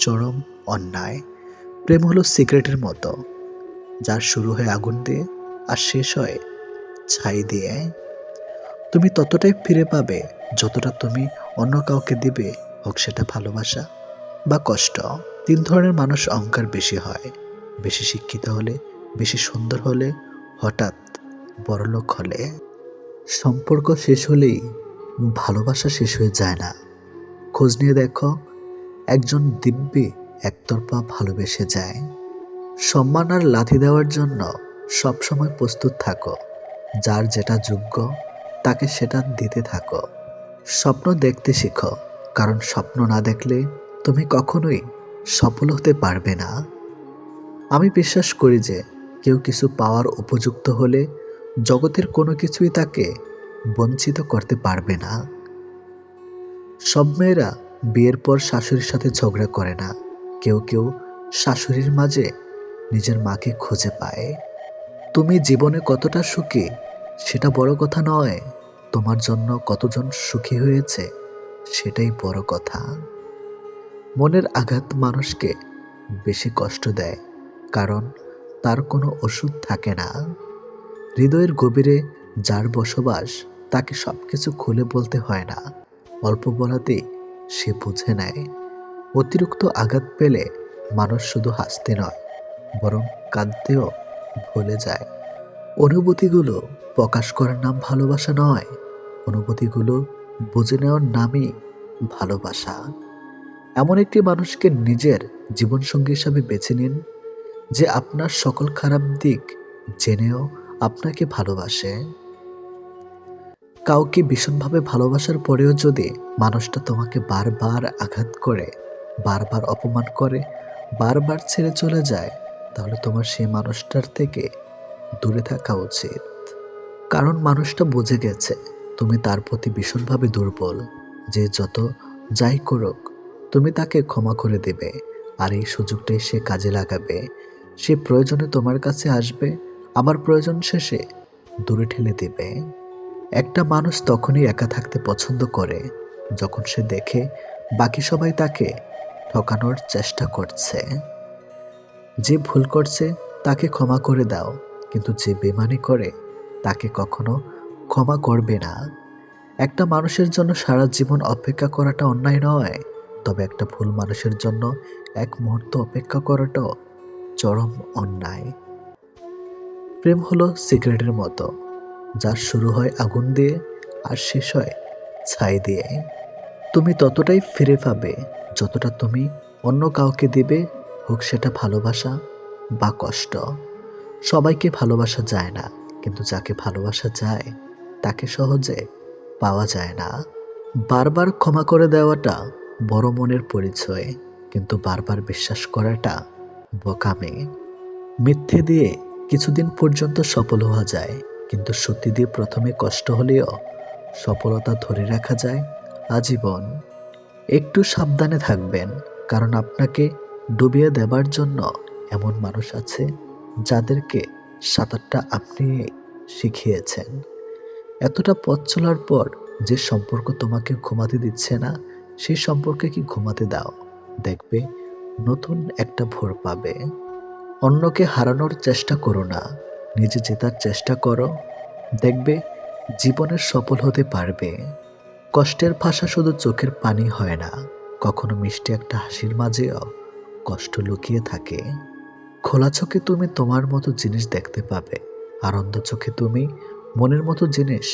চরম অন্যায়। প্রেম হলো সিগারেটের মতো, যার শুরু হয় আগুন দিয়ে আর শেষ হয় ছাই দিয়ে। তুমি ততটাই ফিরে পাবে যতটা তুমি অন্য কাউকে দিবে, হোক সেটা ভালোবাসা বা কষ্ট। 3 ধরনের মানুষ অহংকার বেশি হয়: বেশি শিক্ষিত হলে, বেশি সুন্দর হলে, হঠাৎ বড়লোক হলে। সম্পর্ক শেষ হলেই ভালোবাসা শেষ হয়ে যায় না। খোঁজ নিয়ে দেখো, একজন দিব্যি একতরফা ভালোবেসে যায়। সম্মান আর লাথি দেওয়ার জন্য সবসময় প্রস্তুত থাকো, যার যেটা যোগ্য তাকে সেটা দিতে থাকো। স্বপ্ন দেখতে শেখো, কারণ স্বপ্ন না দেখলে তুমি কখনোই সফল হতে পারবে না। আমি বিশ্বাস করি যে কেউ কিছু পাওয়ার উপযুক্ত হলে জগতের কোনো কিছুই তাকে বঞ্চিত করতে পারবে না। সব মেয়েরা বিয়ের পর শাশুড়ির সাথে ঝগড়া করে না। কেউ কেউ শাশুড়ির মাঝে নিজের মাকে খুঁজে পায়। তুমি জীবনে কতটা সুখী সেটা বড় কথা নয়, তোমার জন্য কতজন সুখী হয়েছে সেটাই বড় কথা। মনের আঘাত মানুষকে বেশি কষ্ট দেয়, কারণ তার কোনো ওষুধ থাকে না। হৃদয়ের গভীরে যার বসবাস তাকে সবকিছু খুলে বলতে হয় না, অল্প বলাতেই সে বুঝে নেয়। অতিরিক্ত আঘাত পেলে মানুষ শুধু হাসতে নয়, বরং কাঁদতেও ভুলে যায়। অনুভূতিগুলো প্রকাশ করার নাম ভালোবাসা নয়, অনুভূতিগুলো বুঝে নেওয়ার নামই ভালোবাসা। এমন একটি মানুষকে নিজের জীবনসঙ্গী হিসাবে বেছে নিন, যে আপনার সকল খারাপ দিক জেনেও আপনাকে ভালোবাসে। কাউকে ভীষণভাবে ভালোবাসার পরেও যদি মানুষটা তোমাকে বারবার আঘাত করে, বারবার অপমান করে, বারবার ছেড়ে চলে যায়, তাহলে তোমার সেই মানুষটার থেকে দূরে থাকা উচিত। কারণ মানুষটা বুঝে গেছে তুমি তার প্রতি ভীষণভাবে দুর্বল, যে যত যাই করুক তুমি তাকে ক্ষমা করে দেবে, আর এই সুযোগটাই সে কাজে লাগাবে। সে প্রয়োজনে তোমার কাছে আসবে, আবার প্রয়োজন শেষে দূরে ঠেলে দেবে। একটা মানুষ তখনই একা থাকতে পছন্দ করে যখন সে দেখে বাকি সবাই তাকে ঠকানোর চেষ্টা করছে। যে ভুল করছে তাকে ক্ষমা করে দাও, কিন্তু যে বেমানি করে তাকে কখনো ক্ষমা করবে না। একটা মানুষের জন্য সারা জীবন অপেক্ষা করাটা অন্যায় নয়, তবে একটা ভুল মানুষের জন্য এক মুহূর্ত অপেক্ষা করাটাও চরম অন্যায়। প্রেম হলো সিগারেটের মতো, যার শুরু হয় আগুন দিয়ে আর শেষ হয় ছাই দিয়ে। তুমি ততটাই ফিরে পাবে যতটা তুমি অন্য কাউকে দেবে, হোক সেটা ভালোবাসা বা কষ্ট। সবাইকে ভালোবাসা যায় না, কিন্তু যাকে ভালোবাসা যায় তাকে সহজে পাওয়া যায় না। বারবার ক্ষমা করে দেওয়াটা বড় মনের পরিচয়, কিন্তু বারবার বিশ্বাস করাটা বোকামি। মিথ্যে দিয়ে কিছুদিন পর্যন্ত সফল হওয়া যায়, কিন্তু সত্যি দিয়ে প্রথমে কষ্ট হলেও সফলতা ধরে রাখা যায় আজীবন। একটু সাবধানে থাকবেন, কারণ আপনাকে ডুবিয়ে দেবার জন্য এমন মানুষ আছে যাদেরকে সাঁতারটা আপনি শিখিয়েছেন। এতটা পথ চলার পর যে সম্পর্ক তোমাকে ঘুমাতে দিচ্ছে না, সেই সম্পর্কে কি ঘুমাতে দাও, দেখবে নতুন একটা ভোর পাবে। অন্যকে হারানোর চেষ্টা করো না, নিজে জেতার চেষ্টা করো, দেখবে জীবনের সফল হতে পারবে। কষ্টের ভাষা শুধু চোখের পানি হয় না, কখনো মিষ্টি একটা হাসির মাঝেও কষ্ট লুকিয়ে থাকে। খোলা চোখে তুমি তোমার মতো জিনিস দেখতে পাবে, আর অন্ধ চোখে তুমি মনের মতো জিনিস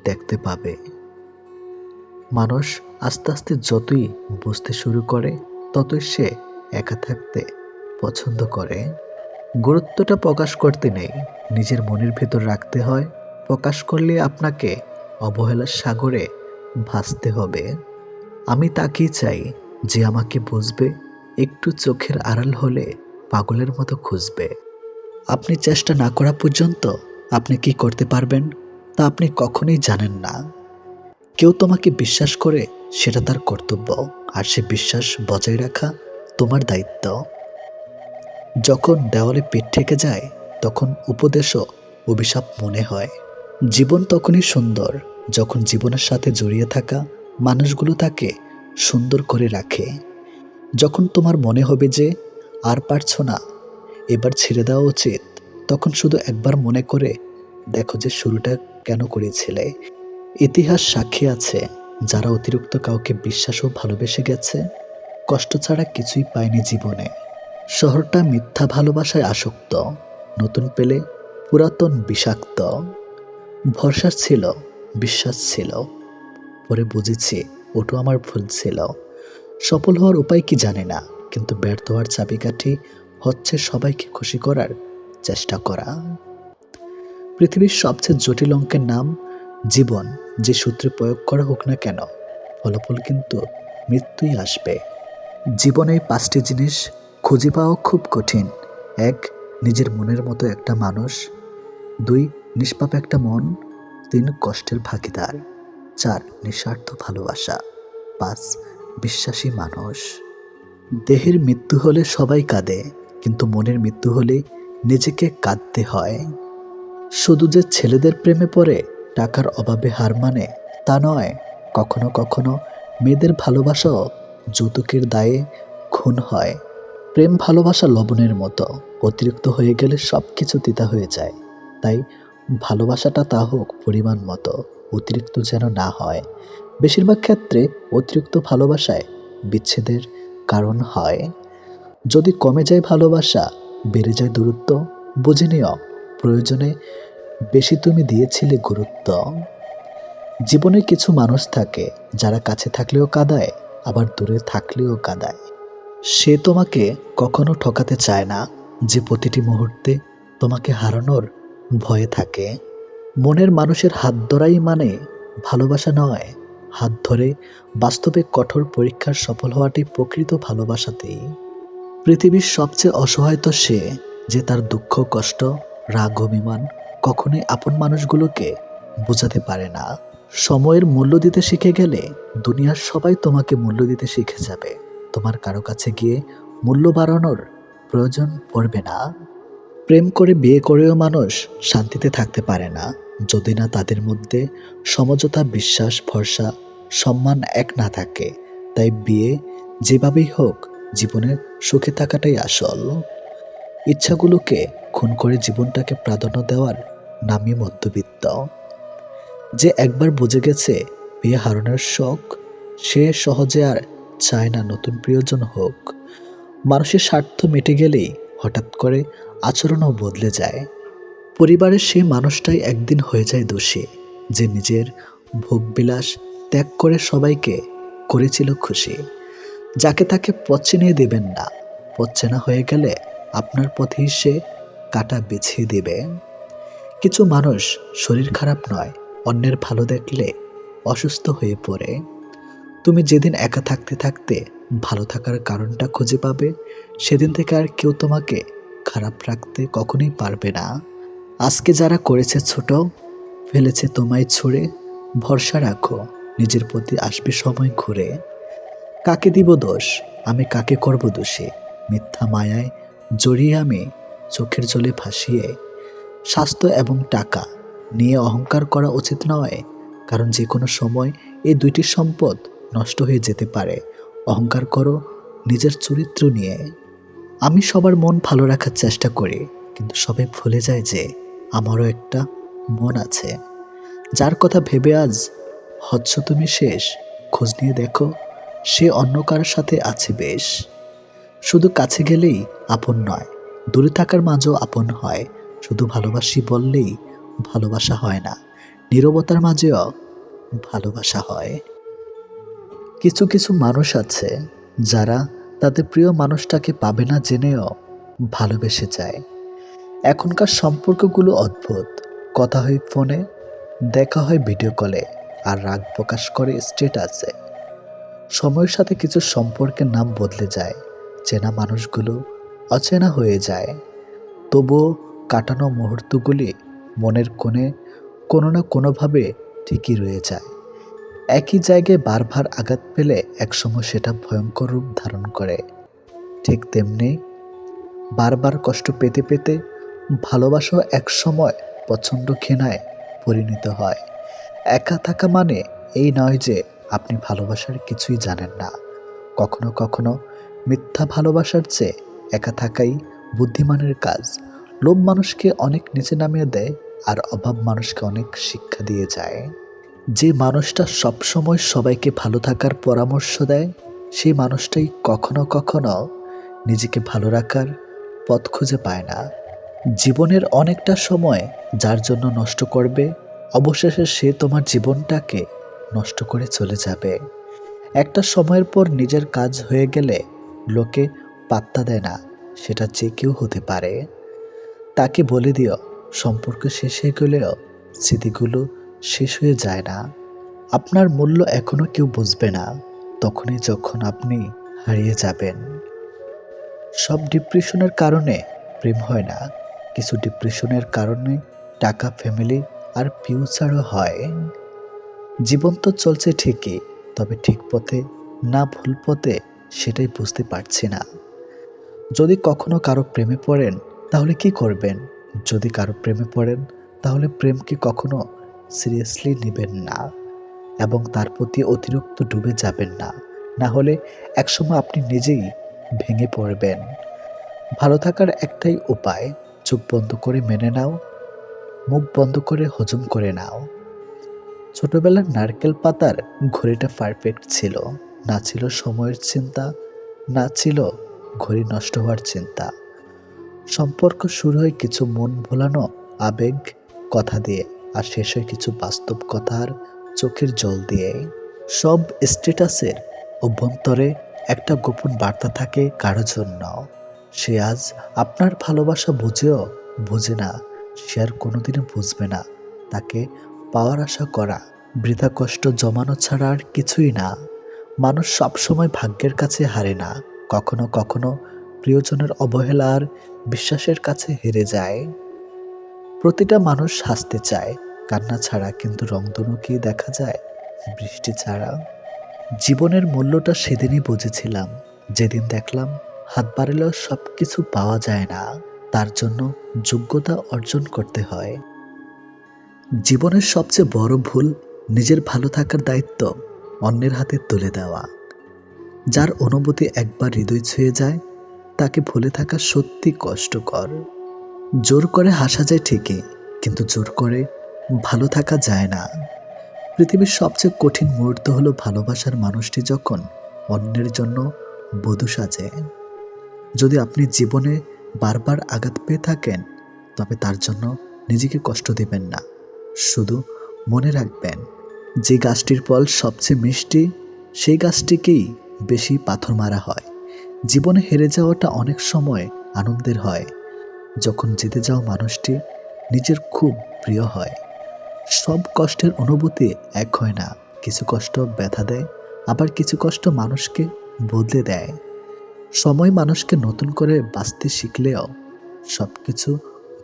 দেখতে পাবে। মানুষ আস্তে আস্তে যতই বুঝতে শুরু করে, ততই সে একা থাকতে পছন্দ করে। গুরুত্বটা প্রকাশ করতে নেই, নিজের মনের ভেতর রাখতে হয়। প্রকাশ করলে আপনাকে অবহেলার সাগরে ভাসতে হবে। আমি তাকেই চাই যে আমাকে বুঝবে, একটু চোখের আড়াল হলে পাগলের মতো খুঁজবে। আপনি চেষ্টা না করা পর্যন্ত আপনি কি করতে পারবেন তা আপনি কখনোই জানেন না। কেউ তোমাকে বিশ্বাস করে সেটা তার কর্তব্য, আর সে বিশ্বাস বজায় রাখা তোমার দায়িত্ব। যখন দেওয়ালে পিঠ ঠেকে যায়, তখন উপদেশও অভিশাপ মনে হয়। জীবন তখনই সুন্দর যখন জীবনের সাথে জড়িয়ে থাকা মানুষগুলো তাকে সুন্দর করে রাখে। যখন তোমার মনে হবে যে আর পারছো না, এবার ছেড়ে দেওয়া উচিত, তখন শুধু একবার মনে করে দেখো যে শুরুটা কেন করেছিলে। ইতিহাস সাক্ষী আছে, যারা অতিরিক্ত কাউকে বিশ্বাস ও ভালোবেসে গেছে, কষ্ট ছাড়া কিছুই পায়নি জীবনে। শহরটা মিথ্যা ভালোবাসায় আসক্ত, নতুন পেলে পুরাতন বিষাক্ত। ভরসা ছিল, বিশ্বাস ছিল, পরে বুঝেছি ওটা আমার ভুল ছিল। সফল হওয়ার উপায় কি জানি না, কিন্তু ব্যর্থ হওয়ার চাবিকাঠি হচ্ছে সবাইকে খুশি করার চেষ্টা করা। পৃথিবীর সবচেয়ে জটিল অঙ্কের নাম জীবন। যে সূত্রে প্রয়োগ করা হোক না কেন, ফলাফল কিন্তু মৃত্যুই আসবে। জীবনে 5টি জিনিস খুঁজে পাওয়া খুব কঠিন। 1. নিজের মনের মতো একটা মানুষ। 2 নিষ্পাপ একটা মন। 3 কষ্টের ভাগিদার। 4 নিঃস্বার্থ ভালোবাসা। 5 বিশ্বাসী মানুষ। দেহের মৃত্যু হলে সবাই কাঁদে, কিন্তু মনের মৃত্যু হলে নিজেকে কাঁদতে হয়। শুধু যে ছেলেদের প্রেমে পড়ে টাকার অভাবে হার মানে তা নয়, কখনো কখনো মেয়েদের ভালোবাসাও যৌতুকের দায়ে খুন হয়। প্রেম ভালোবাসা লবণের মতো, অতিরিক্ত হয়ে গেলে সব কিছু তিতা হয়ে যায়। তাই ভালোবাসাটা তা হোক পরিমাণ মতো, অতিরিক্ত যেন না হয়। বেশিরভাগ ক্ষেত্রে অতিরিক্ত ভালোবাসায় বিচ্ছেদের কারণ হয়। যদি কমে যায় ভালোবাসা, বেড়ে যায় দূরত্ব, বুঝে নিও প্রয়োজনে বেশি তুমি দিয়েছিলে গুরুত্ব। জীবনে কিছু মানুষ থাকে যারা কাছে থাকলেও কাঁদায়, আবার দূরে থাকলেও কাঁদায়। সে তোমাকে কখনো ঠকাতে চায় না, যে প্রতিটি মুহূর্তে তোমাকে হারানোর ভয়ে থাকে। মনের মানুষের হাত ধরাই মানে ভালোবাসা নয়, হাত ধরে বাস্তবে কঠোর পরীক্ষার সফল হওয়াটি প্রকৃত ভালোবাসাতেই। পৃথিবীর সবচেয়ে অসহায় তো সে, যে তার দুঃখ কষ্ট রাগ অভিমান কখনোই আপন মানুষগুলোকে বোঝাতে পারে না। সময়ের মূল্য দিতে শিখে গেলে দুনিয়ার সবাই তোমাকে মূল্য দিতে শিখে যাবে। তোমার কারো কাছে গিয়ে মূল্য বাড়ানোর প্রয়োজন পড়বে না। প্রেম করে বিয়ে করেও মানুষ শান্তিতে থাকতে পারে না, যদি না তাদের মধ্যে সমঝোতা, বিশ্বাস, ভরসা, সম্মান এক না থাকে। তাই বিয়ে যেভাবেই হোক, জীবনের সুখে থাকাটাই আসল। ইচ্ছাগুলোকে খুন করে জীবনটাকে প্রাধান্য দেওয়ার নামই মধ্যবিত্ত। যে একবার বুঝে গেছে বিয়ে হারানোর শখ, সে সহজে আর চায় না নতুন প্রিয়জন হোক। মানুষের স্বার্থ মিটে গেলেই হঠাৎ করে আচরণও বদলে যায়। পরিবারের সেই মানুষটাই একদিন হয়ে যায় দোষী, যে নিজের ভোগবিলাস ত্যাগ করে সবাইকে করেছিল খুশি। যাকে তাকে পথ চিনিয়ে দেবেন না, পথ চেনা হয়ে গেলে আপনার পথেই সে কাঁটা বিছিয়ে দেবে। কিছু মানুষ শরীর খারাপ নয়, অন্যের ভালো দেখলে অসুস্থ হয়ে পড়ে। তুমি যেদিন একা থাকতে থাকতে ভালো থাকার কারণটা খুঁজে পাবে, সেদিন থেকে আর কেউ তোমাকে খারাপ রাখতে কখনোই পারবে না। আজকে যারা করেছে ছোট, ফেলেছে তোমায় ছুঁড়ে, ভরসা রাখো নিজের প্রতি আসবে সময় ঘুরে। কাকে দিব দোষ, আমি কাকে করব দোষী? মিথ্যা মায়ায় জড়িয়ে আমি চোখের জলে ভাসিয়ে। স্বাস্থ্য এবং টাকা নিয়ে অহংকার করা উচিত নয়, কারণ যে কোনো সময় এই দুইটি সম্পদ নষ্ট হয়ে যেতে পারে। অহংকার করো নিজের চরিত্র নিয়ে। আমি সবার মন ভালো রাখার চেষ্টা করি, কিন্তু সবাই ভুলে যায় যে আমারও একটা মন আছে। যার কথা ভেবে আজ হচ্ছ তুমি শেষ, খোঁজ নিয়ে দেখো সে অন্য কারোর সাথে আছে বেশ। শুধু কাছে গেলেই আপন নয়, দূরে থাকার মাঝেও আপন হয়। শুধু ভালোবাসি বললেই ভালোবাসা হয় না, নীরবতার মাঝেও ভালোবাসা হয়। কিছু কিছু মানুষ আছে যারা তাদের প্রিয় মানুষটাকে পাবে না জেনেও ভালোবেসে যায়। এখনকার সম্পর্কগুলো অদ্ভুত। কথা হয় ফোনে, দেখা হয় ভিডিও কলে, আর রাগ প্রকাশ করে স্ট্যাটাসে। সময়ের সাথে কিছু সম্পর্কের নাম বদলে যায়, চেনা মানুষগুলো অচেনা হয়ে যায়। তবুও কাটানো মুহূর্তগুলি মনের কোণে কোনো না কোনোভাবে ঠিকই রয়ে যায়। একই জায়গায় বারবার আঘাত পেলে একসময় সেটা ভয়ঙ্কর রূপ ধারণ করে। ঠিক তেমনি বারবার কষ্ট পেতে পেতে ভালোবাসাও একসময় প্রচণ্ড ঘৃণায় পরিণত হয়। একা থাকা মানে এই নয় যে আপনি ভালোবাসার কিছুই জানেন না। কখনো কখনো মিথ্যা ভালোবাসার চেয়ে একা থাকাই বুদ্ধিমানের কাজ। লোভ মানুষকে অনেক নিচে নামিয়ে দেয়, আর অভাব মানুষকে অনেক শিক্ষা দিয়ে যায়। যে মানুষটা সবসময় সবাইকে ভালো থাকার পরামর্শ দেয়, সেই মানুষটাই কখনো কখনো নিজেকে ভালো রাখার পথ খুঁজে পায় না। জীবনের অনেকটা সময় যার জন্য নষ্ট করবে, অবশেষে সে তোমার জীবনটাকে নষ্ট করে চলে যাবে। একটা সময়ের পর নিজের কাজ হয়ে গেলে লোকে পাত্তা দেয় না, সেটা যে কেউ হতে পারে। তাকে বলে দিও সম্পর্ক শেষ হয়ে গেলেও স্মৃতিগুলো শেষ হয়ে যায় না। আপনার মূল্য এখনো কেউ বুঝবে না, তখনই যখন আপনি হারিয়ে যাবেন। সব ডিপ্রেশনের কারণে প্রেম হয় না, কিছু ডিপ্রেশনের কারণে টাকা, ফ্যামিলি আর ফিউচারও হয়। জীবন তো চলছে ঠিকই, তবে ঠিক পথে না ভুল পথে সেটাই বুঝতে পারছি না। যদি কখনো কারো প্রেমে পড়েন তাহলে কি করবেন? যদি কারো প্রেমে পড়েন তাহলে প্রেমকে কখনো সিরিয়াসলি নেবেন না এবং তার প্রতি অতিরিক্ত ডুবে যাবেন না। না হলে একসময় আপনি নিজেই ভেঙে পড়বেন। ভালো থাকার একটাই উপায়, চোখ বন্ধ করে মেনে নাও, মুখ বন্ধ করে হজম করে নাও। ছোটবেলার নারকেল পাতার ঘড়িটা পারফেক্ট ছিল, না ছিল সময়ের চিন্তা, না ছিল ঘড়ি নষ্ট হওয়ার চিন্তা। সম্পর্ক শুরু হয় কিছু মন ভোলানো আবেগ কথা দিয়ে, আর শেষ হয় কিছু বাস্তব কথার চোখের জল দিয়ে। সব স্ট্যাটাসের অভ্যন্তরে একটা গোপন বার্তা থাকে কারো জন্য। সে আজ আপনার ভালোবাসা বুঝেও বোঝে না, সে আর কোনোদিনও বুঝবে না। তাকে পাওয়ার আশা করা বৃথা কষ্ট জমানো ছাড়া আর কিছুই না। মানুষ সবসময় ভাগ্যের কাছে হারে না, কখনো কখনো প্রিয়জনের অবহেলা আর বিশ্বাসের কাছে হেরে যায়। প্রতিটা মানুষ হাসতে চায় কান্না ছাড়া, কিন্তু রংধনু কি দেখা যায় বৃষ্টি ছাড়া? জীবনের মূল্যটা সেদিনই বুঝেছিলাম, যেদিন দেখলাম হাত বাড়ালেও সব কিছু পাওয়া যায় না, তার জন্য যোগ্যতা অর্জন করতে হয়। জীবনের সবচেয়ে বড় ভুল নিজের ভালো থাকার দায়িত্ব অন্যের হাতে তুলে দেওয়া। যার অনুভূতি একবার হৃদয় ছুঁয়ে যায় তাকে ভুলে থাকা সত্যি কষ্টকর। জোর করে হাসা যায় ঠিকই, কিন্তু জোর করে ভালো থাকা যায় না। পৃথিবীর সবচেয়ে কঠিন মুহূর্ত হলো ভালোবাসার মানুষটি যখন অন্যের জন্য বধূ সাজে। যদি আপনি জীবনে বারবার আঘাত পেয়ে থাকেন তবে তার জন্য নিজেকে কষ্ট দিবেন না। শুধু মনে রাখবেন, যে গাছটির ফল সবচেয়ে মিষ্টি সেই গাছটিকেই বেশি পাথর মারা হয়। জীবনে হেরে যাওয়াটা অনেক সময় আনন্দের হয়, যখন জিতে যাওয়া মানুষটি নিজের খুব প্রিয় হয়। সব কষ্টের অনুভূতি এক হয় না, কিছু কষ্ট ব্যথা দেয়, আবার কিছু কষ্ট মানুষকে বদলে দেয়। সময় মানুষকে নতুন করে বাঁচতে শিখলেও সব কিছু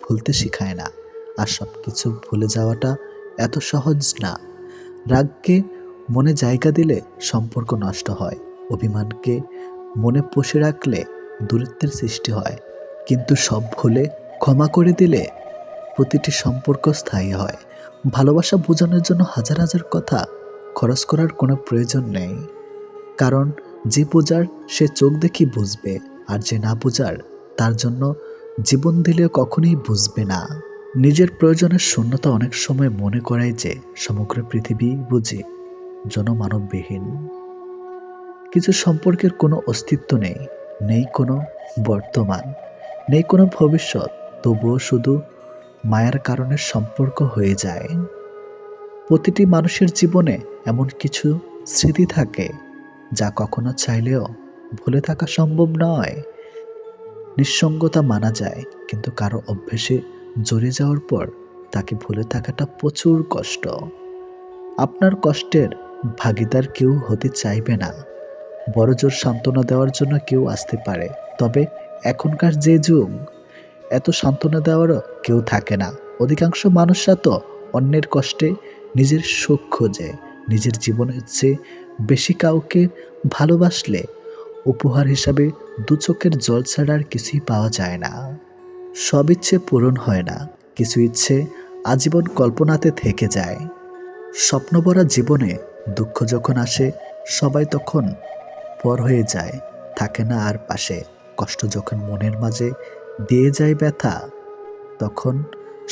ভুলতে শেখায় না, আর সব কিছু ভুলে যাওয়াটা এত সহজ না। রাগকে মনে জায়গা দিলে সম্পর্ক নষ্ট হয়, অভিমানকে মনে পুষে রাখলে দূরত্বের সৃষ্টি হয়, কিন্তু সব ভুলে ক্ষমা করে দিলে প্রতিটি সম্পর্ক স্থায়ী হয়। ভালোবাসা বোঝানোর জন্য হাজার হাজার কথা খরচ করার কোনো প্রয়োজন নেই, কারণ যে বোঝার সে চোখ দেখি বুঝবে, আর যে না বোঝার তার জন্য জীবন দিলেও কখনোই বুঝবে না। নিজের প্রয়োজনের শূন্যতা অনেক সময় মনে করায় যে সমগ্র পৃথিবী বুঝি জনমানববিহীন। কিছু সম্পর্কের কোনো অস্তিত্ব নেই, নেই কোনো বর্তমান, নেই কোনো ভবিষ্যৎ, তবুও শুধু মায়ার কারণে সম্পর্ক হয়ে যায়। প্রতিটি মানুষের জীবনে এমন কিছু স্মৃতি থাকে যা কখনো চাইলেও ভুলে থাকা সম্ভব নয়। নিঃসঙ্গতা মানা যায়, কিন্তু কারো অভ্যেসে জড়িয়ে যাওয়ার পর তাকে ভুলে থাকাটা প্রচুর কষ্ট। আপনার কষ্টের ভাগিদার কেউ হতে চাইবে না, বড় জোর সান্ত্বনা দেওয়ার জন্য কেউ আসতে পারে, তবে এখনকার যে যুগ, এত সান্ত্বনা দেওয়ারও কেউ থাকে না। অধিকাংশ মানুষরা তো অন্যের কষ্টে নিজের সুখ খোঁজে। নিজের জীবনের চেয়ে বেশি কাউকে ভালোবাসলে উপহার হিসাবে দু চোখের জল ছাড়া আর কিছুই পাওয়া যায় না। সব ইচ্ছে পূরণ হয় না, কিছু ইচ্ছে আজীবন কল্পনাতে থেকে যায়। স্বপ্নভরা জীবনে দুঃখ যখন আসে সবাই তখন পর হয়ে যায়, থাকে না আর পাশে। কষ্ট যখন মনের মাঝে দিয়ে যায় ব্যথা, তখন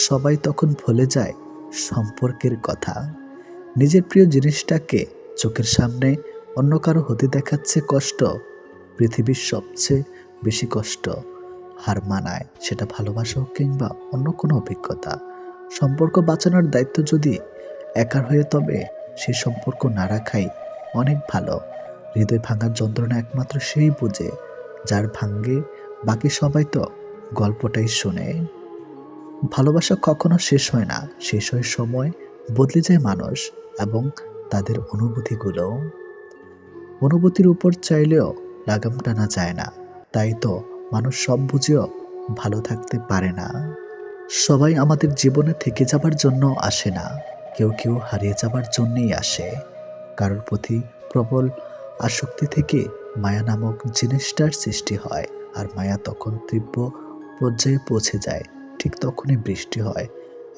সবাই তখন ভুলে যায় সম্পর্কের কথা। নিজের প্রিয় জিনিসটাকে চোখের সামনে অন্য কারো হতে দেখাচ্ছে কষ্ট পৃথিবীর সবচেয়ে বেশি কষ্ট। হার মানায়, সেটা ভালোবাসা হোক কিংবা অন্য কোনো অভিজ্ঞতা। সম্পর্ক বাঁচানোর দায়িত্ব যদি একার হয়ে, তবে সেই সম্পর্ক না রাখাই অনেক ভালো। হৃদয় ভাঙার যন্ত্রণা একমাত্র সেই বুঝে যার ভাঙ্গে, বাকি সবাই তো গল্পটাই শোনে। ভালোবাসা কখনো শেষ হয় না, শেষ হয় সময়, বদলে যায় মানুষ এবং তাদের অনুভূতিগুলো। অনুভূতির উপর চাইলেও লাগাম টানা যায় না, তাই তো মানুষ সব বুঝেও ভালো থাকতে পারে না। সবাই আমাদের জীবনে থেকে যাবার জন্য আসে না, কেউ কেউ হারিয়ে যাবার জন্যেই আসে। কারোর প্রতি প্রবল আসক্তি থেকে মায়া নামক জিনিসটার সৃষ্টি হয়, আর মায়া তখন তীব্র পর্যায়ে পৌঁছে যায়, ঠিক তখনই বৃষ্টি হয়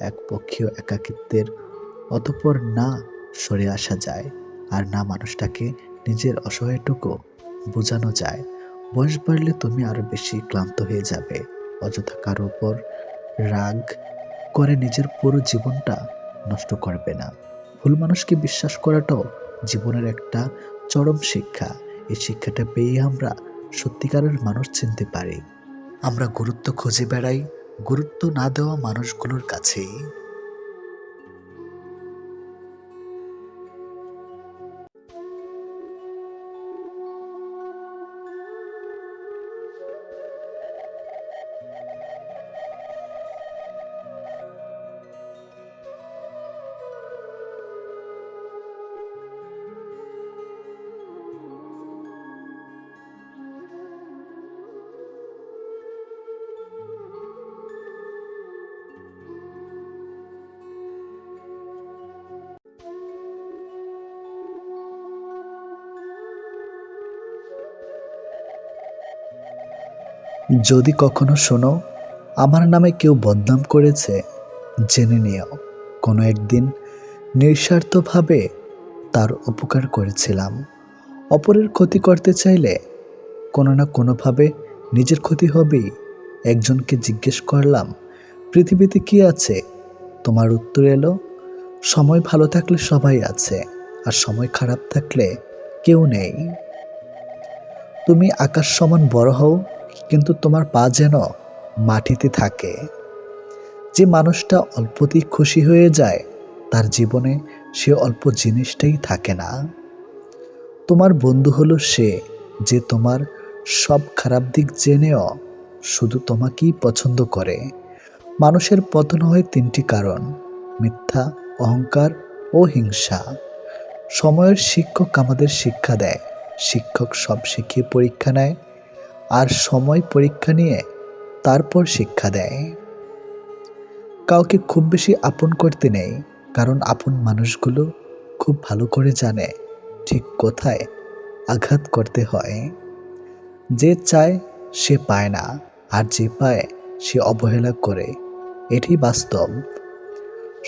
একপক্ষীয় একাকিত্বের। অতঃপর না সরে আসা যায়, আর না মানুষটাকে নিজের অসহায়টুকু বোঝানো যায়। বয়স বাড়লে তুমি আরো বেশি ক্লান্ত হয়ে যাবে। অযথা কারোর উপর রাগ করে নিজের পুরো জীবনটা নষ্ট করবে না। ভুল মানুষকে বিশ্বাস করাটাও জীবনের একটা চরম শিক্ষা। এই শিক্ষাটা পেয়ে আমরা সত্যিকারের মানুষ চিনতে পারি। আমরা গুরুত্ব খুঁজে বেড়াই গুরুত্ব না দেওয়া মানুষগুলোর কাছেই। যদি কখনো শোনো আমার নামে কেউ বদনাম করেছে, জেনে নিও কোনো একদিন নিঃস্বার্থভাবে তার উপকার করেছিলাম। অপরের ক্ষতি করতে চাইলে কোনো না কোনোভাবে নিজের ক্ষতি হবেই। একজনকে জিজ্ঞেস করলাম, পৃথিবীতে কি আছে? তোমার উত্তর এলো, সময় ভালো থাকলে সবাই আছে, আর সময় খারাপ থাকলে কেউ নেই। তুমি আকাশ সমান বড় হও, কিন্তু তোমার পা যেন মাটিতে থাকে। যে মানুষটা অল্পতেই খুশি হয়ে যায়, তার জীবনে সে অল্প জিনিসটাই থাকে না। তোমার বন্ধু হলো সে যে তোমার সব খারাপ দিক জেনেও শুধু তোমাকেই পছন্দ করে। মানুষের পতন হয় তিনটি কারণ: মিথ্যা, অহংকার ও হিংসা। সময়ের শিক্ষক আমাদের শিক্ষা দেয়। শিক্ষক সব শিখিয়ে পরীক্ষা নেয়, আর সময় পরীক্ষা নিয়ে তারপর শিক্ষা দেয়। কাউকে খুব বেশি আপন করতে নেই, কারণ আপন মানুষগুলো খুব ভালো করে জানে ঠিক কোথায় আঘাত করতে হয়। যে চায় সে পায় না, আর যে পায় সে অবহেলা করে। এটি বাস্তব।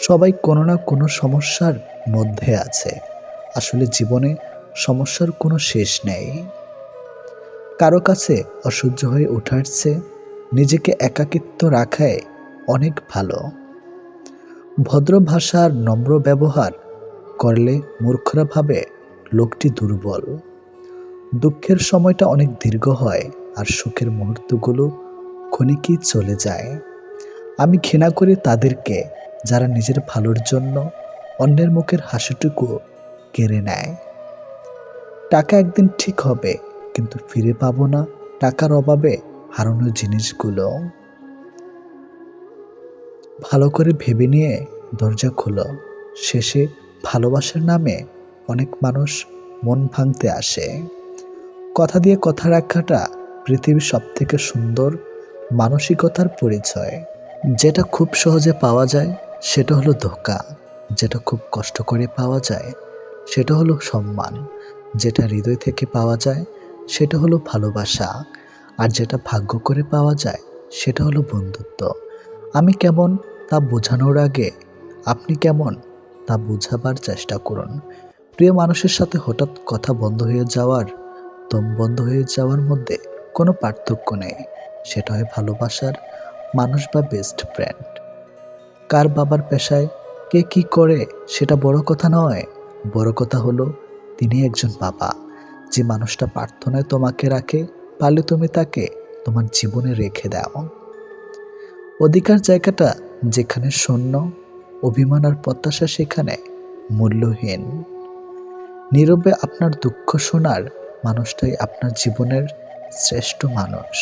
সবাই কোনো না কোনো সমস্যার মধ্যে আছে। আসলে জীবনে সমস্যার কোনো শেষ নেই। কারো কাছে অসহ্য হয়ে ওঠার চেয়ে নিজেকে একাকিত্ব রাখাই অনেক ভালো। ভদ্র ভাষা আর নম্র ব্যবহার করলে মূর্খরা ভাবে লোকটি দুর্বল। দুঃখের সময়টা অনেক দীর্ঘ হয়, আর সুখের মুহূর্তগুলো ক্ষণিকেই চলে যায়। আমি ঘৃণা করি তাদেরকে যারা নিজের ভালোর জন্য অন্যের মুখের হাসিটুকু কেড়ে নেয়। টাকা একদিন ঠিক হবে, কিন্তু ফিরে পাবো না টাকার অভাবে হারানো জিনিসগুলো। ভালো করে ভেবে নিয়ে দরজা খোলো। শেষে ভালোবাসার নামে অনেক মানুষ মন ভাঙতে আসে। কথা দিয়ে কথা রাখাটা পৃথিবীর সবথেকে সুন্দর মানসিকতার পরিচয়। যেটা খুব সহজে পাওয়া যায় সেটা হলো ধোঁকা, যেটা খুব কষ্ট করে পাওয়া যায় সেটা হলো সম্মান, যেটা হৃদয় থেকে পাওয়া যায় সেটা হলো ভালোবাসা, আর যেটা ভাগ্য করে পাওয়া যায় সেটা হলো বন্ধুত্ব। আমি কেমন তা বোঝানোর আগে আপনি কেমন তা বোঝাবার চেষ্টা করুন। প্রিয় মানুষের সাথে হঠাৎ কথা বন্ধ হয়ে যাওয়ার, দম বন্ধ হয়ে যাওয়ার মধ্যে কোনো পার্থক্য নেই। সেটা হয় ভালোবাসার মানুষ বা বেস্ট ফ্রেন্ড। কার বাবার পেশায় কে কি করে সেটা বড় কথা নয়। বড় কথা হলো তিনি একজন বাবা। যে মানুষটা প্রার্থনায় তোমাকে রাখে, পারলে তুমি তাকে তোমার জীবনে রেখে দাও। অধিকার জায়গাটা যেখানে শূন্য, অভিমান আর প্রত্যাশা সেখানে মূল্যহীন। নীরবে আপনার দুঃখ শোনার মানুষটাই আপনার জীবনের শ্রেষ্ঠ মানুষ।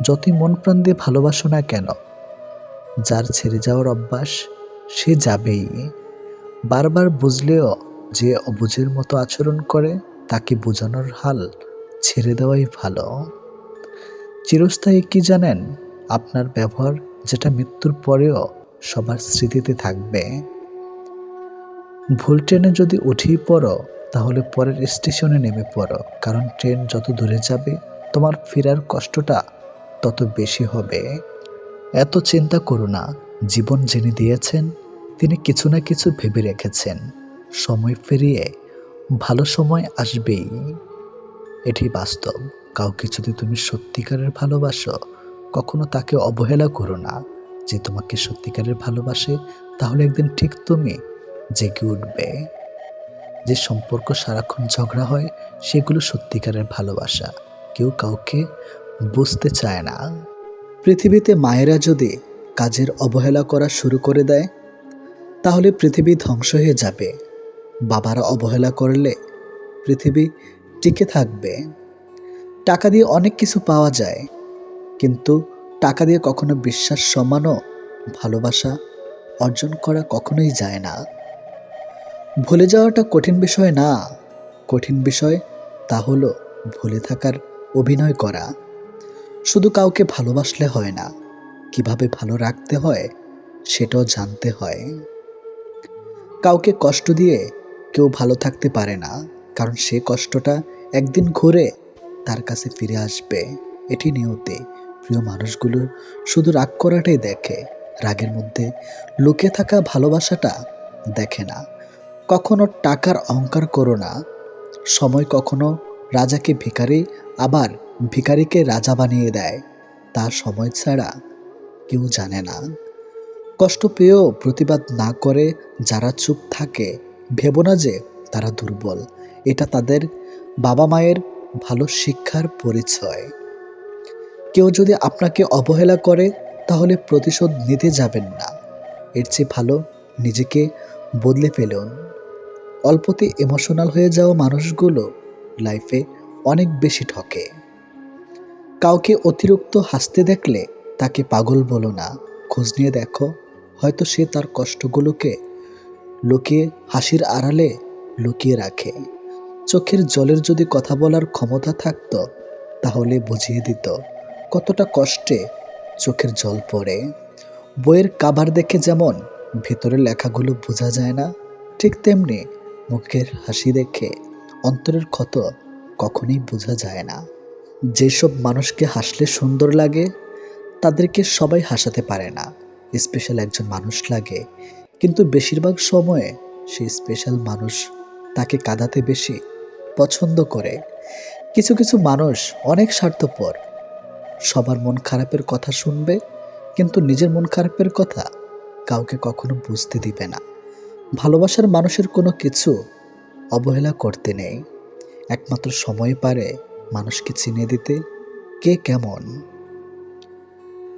যতই মন প্রাণ দিয়ে ভালোবাসো না কেন, যার ছেড়ে যাওয়ার অভ্যাস সে যাবেই। বারবার বুঝলেও যে অবুঝের মতো আচরণ করে, তাকে বোঝানোর হাল ছেড়ে দেওয়াই ভালো। চিরস্থায়ী কি জানেন? আপনার ব্যবহার, যেটা মৃত্যুর পরেও সবার স্মৃতিতে থাকবে। ভুল ট্রেনে যদি উঠেই পড়ো, তাহলে পরের স্টেশনে নেমে পড়ো, কারণ ট্রেন যত দূরে যাবে তোমার ফেরার কষ্টটা তত বেশি হবে। এত চিন্তা করো না, জীবন যিনি দিয়েছেন তিনি কিছু না কিছু ভেবে রেখেছেন। সময় ফিরিয়ে ভালো সময় আসবেই, এটি বাস্তব। কাউকে যদি তুমি সত্যিকারের ভালোবাসো, কখনো তাকে অবহেলা করো না। যে তোমাকে সত্যিকারের ভালোবাসে, তাহলে একদিন ঠিক তুমি জেগে উঠবে। যে সম্পর্ক সারাক্ষণ ঝগড়া হয়, সেগুলো সত্যিকারের ভালোবাসা। কেউ কাউকে বুঝতে চায় না। পৃথিবীতে মায়েরা যদি কাজের অবহেলা করা শুরু করে দেয়, তাহলে পৃথিবী ধ্বংস হয়ে যাবে। বাবারা অবহেলা করলে পৃথিবী টিকে থাকবে। টাকা দিয়ে অনেক কিছু পাওয়া যায়, কিন্তু টাকা দিয়ে কখনো বিশ্বাস, সম্মান ও ভালোবাসা অর্জন করা কখনোই যায় না। ভুলে যাওয়াটা কঠিন বিষয় না, কঠিন বিষয় তা হলো ভুলে থাকার অভিনয় করা। শুধু কাউকে ভালোবাসলে হয় না, কিভাবে ভালো রাখতে হয় সেটাও জানতে হয়। কাউকে কষ্ট দিয়ে কেউ ভালো থাকতে পারে না, কারণ সে কষ্টটা একদিন ঘুরে তার কাছে ফিরে আসবে। এটি নিয়তি। প্রিয় মানুষগুলো শুধু রাগ করাটাই দেখে, রাগের মধ্যে লুকিয়ে থাকা ভালোবাসাটা দেখে না। কখনো টাকার অহংকার করো না। সময় কখনো রাজাকে ভিখারি, আবার ভিখারিকে রাজা বানিয়ে দেয়। তা সময় ছাড়া কেউ জানে না। কষ্ট পেয়েও প্রতিবাদ না করে যারা চুপ থাকে, ভেবো না যে তারা দুর্বল। এটা তাদের বাবা মায়ের ভালো শিক্ষার পরিচয়। কেউ যদি আপনাকে অবহেলা করে, তাহলে প্রতিশোধ নিতে যাবেন না। এর চেয়ে ভালো নিজেকে বদলে ফেলুন। অল্পতে ইমোশনাল হয়ে যাওয়া মানুষগুলো লাইফে অনেক বেশি ঠকে। কাউকে অতিরিক্ত হাসতে দেখলে তাকে পাগল বলো না, খোঁজ নিয়ে দেখো, হয়তো সে তার কষ্টগুলোকে লুকিয়ে হাসির আড়ালে লুকিয়ে রাখে। চোখের জলের যদি কথা বলার ক্ষমতা থাকতো, তাহলে বুঝিয়ে দিত কতটা কষ্টে চোখের জল পড়ে। বইয়ের কাভার দেখে যেমন ভেতরের লেখাগুলো বোঝা যায় না, ঠিক তেমনি মুখের হাসি দেখে অন্তরের ক্ষত কখনোই বোঝা যায় না। যেসব মানুষকে হাসলে সুন্দর লাগে, তাদেরকে সবাই হাসাতে পারে না। স্পেশাল একজন মানুষ লাগে, কিন্তু বেশিরভাগ সময়ে সেই স্পেশাল মানুষ তাকে কাঁদাতে বেশি পছন্দ করে। কিছু কিছু মানুষ অনেক স্বার্থপর, সবার মন খারাপের কথা শুনবে, কিন্তু নিজের মন খারাপের কথা কাউকে কখনো বুঝতে দিবে না। ভালোবাসার মানুষের কোনো কিছু অবহেলা করতে নেই, একমাত্র সময় পারে মানুষকে চিনে দিতে কে কেমন।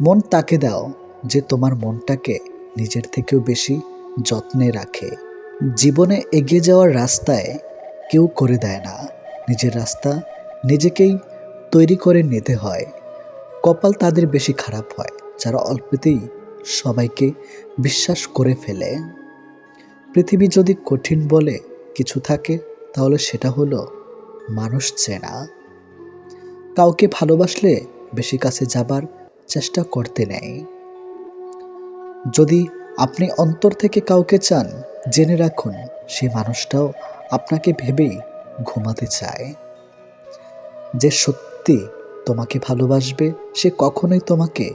মন তাকে দাও যে তোমার মনটাকে নিজের থেকেও বেশি যত্নে রাখে। জীবনে এগিয়ে যাওয়ার রাস্তায় কেউ করে দেয় না, নিজের রাস্তা নিজেকেই তৈরি করে নিতে হয়। কপাল তাদের বেশি খারাপ হয় যারা অল্পতেই সবাইকে বিশ্বাস করে ফেলে। পৃথিবী যদি কঠিন বলে কিছু থাকে, তাহলে সেটা হলো মানুষ চেনা। কাউকে ভালোবাসলে বেশি কাছে যাবার চেষ্টা করতে নেই। যদি আপনি অন্তর থেকে কাউকে চান, জেনে রাখুন সেই মানুষটাও আপনাকে ভেবেই ঘুমাতে চায়। যে সত্যি তোমাকে ভালোবাসবে, সে কখনোই তোমাকে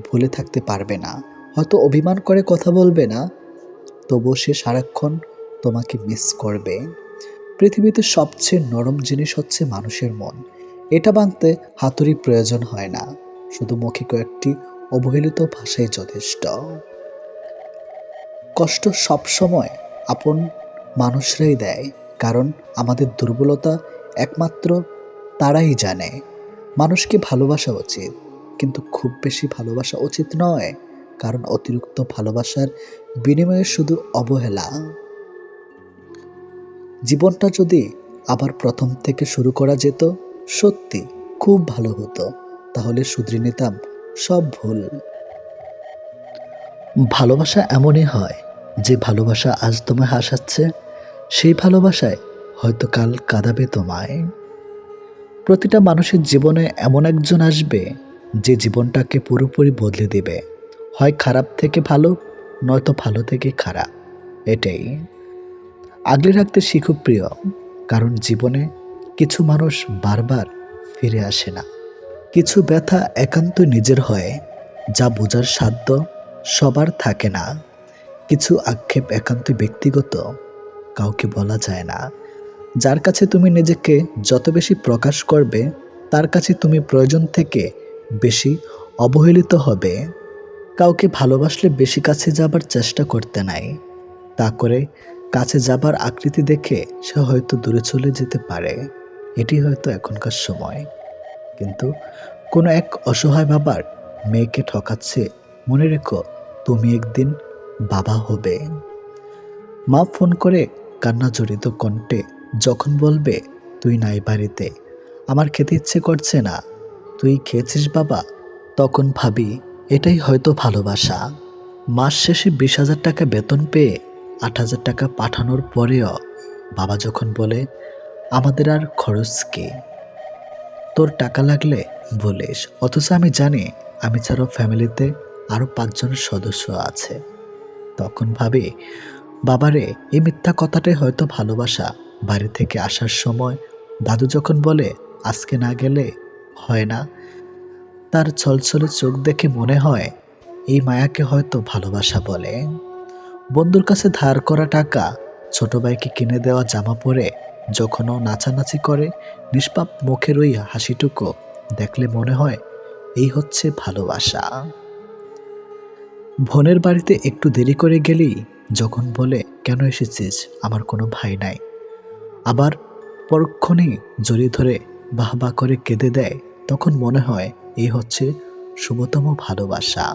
ভুলে থাকতে পারবে না। হয়তো অভিমান করে কথা বলবে না, তবুও সে সারাক্ষণ তোমাকে মিস করবে। পৃথিবীতে সবচেয়ে নরম জিনিস হচ্ছে মানুষের মন। এটা ভাঙতে হাতুড়ি প্রয়োজন হয় না, শুধু মুখে কয়েকটি অবহেলিত ভাষাই যথেষ্ট। কষ্ট সবসময় আপন মানুষরাই দেয়, কারণ আমাদের দুর্বলতা একমাত্র তারাই জানে। মানুষকে ভালোবাসা উচিত, কিন্তু খুব বেশি ভালোবাসা উচিত নয়, কারণ অতিরিক্ত ভালোবাসার বিনিময়ে শুধু অবহেলা। জীবনটা যদি আবার প্রথম থেকে শুরু করা যেত, সত্যি খুব ভালো হতো। তাহলে শুধরে নিতাম সব ভুল। ভালোবাসা এমনই হয়, যে ভালোবাসা আজ তোমায় হাসাচ্ছে, সেই ভালোবাসায় হয়তো কাল কাঁদাবে তোমায়। প্রতিটা মানুষের জীবনে এমন একজন আসবে, যে জীবনটাকে পুরোপুরি বদলে দেবে। হয় খারাপ থেকে ভালো, নয়তো ভালো থেকে খারাপ। এটাই। আগলে রাখতে শিখো প্রিয়, কারণ জীবনে কিছু মানুষ বারবার ফিরে আসে না। কিছু ব্যথা একান্ত নিজের হয়, যা বোঝার সাধ্য সবার থাকে না। কিছু আক্ষেপ একান্ত ব্যক্তিগত, কাউকে বলা যায় না। যার কাছে তুমি নিজেকে যত বেশি প্রকাশ করবে, তার কাছে তুমি প্রয়োজন থেকে বেশি অবহেলিত হবে। কাউকে ভালোবাসলে বেশি কাছে যাবার চেষ্টা করতে নাই। তা করে কাছে যাবার আকৃতি দেখে সে হয়তো দূরে চলে যেতে পারে। এটি হয়তো এখনকার সময়। কিন্তু কোনো এক অসহায় বাবার মেয়েকে ঠকাচ্ছে, মনে রেখো তুমি একদিন বাবা হবে। মা ফোন করে কান্না জড়িত কণ্ঠে যখন বলবে, তুই নাই বাড়িতে, আমার খেতে ইচ্ছে করছে না, তুই খেয়েছিস বাবা? তখন ভাবি, এটাই হয়তো ভালোবাসা। মাস শেষে 20,000 টাকা বেতন পেয়ে 8,000 টাকা পাঠানোর পরেও বাবা যখন বলে, আমাদের আর খরচ কি, তোর টাকা লাগলে বলিস। অথচ আমি জানি আমি ছাড়াও ফ্যামিলিতে আরও 5 জনের সদস্য আছে। তখন ভাবি, বাবারে, এই মিথ্যা কথাটাই হয়তো ভালোবাসা। বাড়ি থেকে আসার সময় দাদু যখন বলে, আজকে না গেলে হয় না, তার ছলছলে চোখ দেখে মনে হয় এই মায়াকে হয়তো ভালোবাসা বলে। বন্ধুর কাছে ধার করা টাকা, ছোট ভাইকে কিনে দেওয়া জামা পরে যখনও নাচানাচি করে, নিষ্পাপ মুখের ওই হাসিটুকু দেখলে মনে হয় এই হচ্ছে ভালোবাসা। বোনের বাড়িতে একটু দেরি করে গেলেই যখন বলে, কেন এসেছিস, আমার কোনো ভাই নাই, আবার পরক্ষণেই জড়িয়ে ধরে বাহ বাহ করে কেঁদে দেয়, তখন মনে হয় এই হচ্ছে শুভতম ভালোবাসা।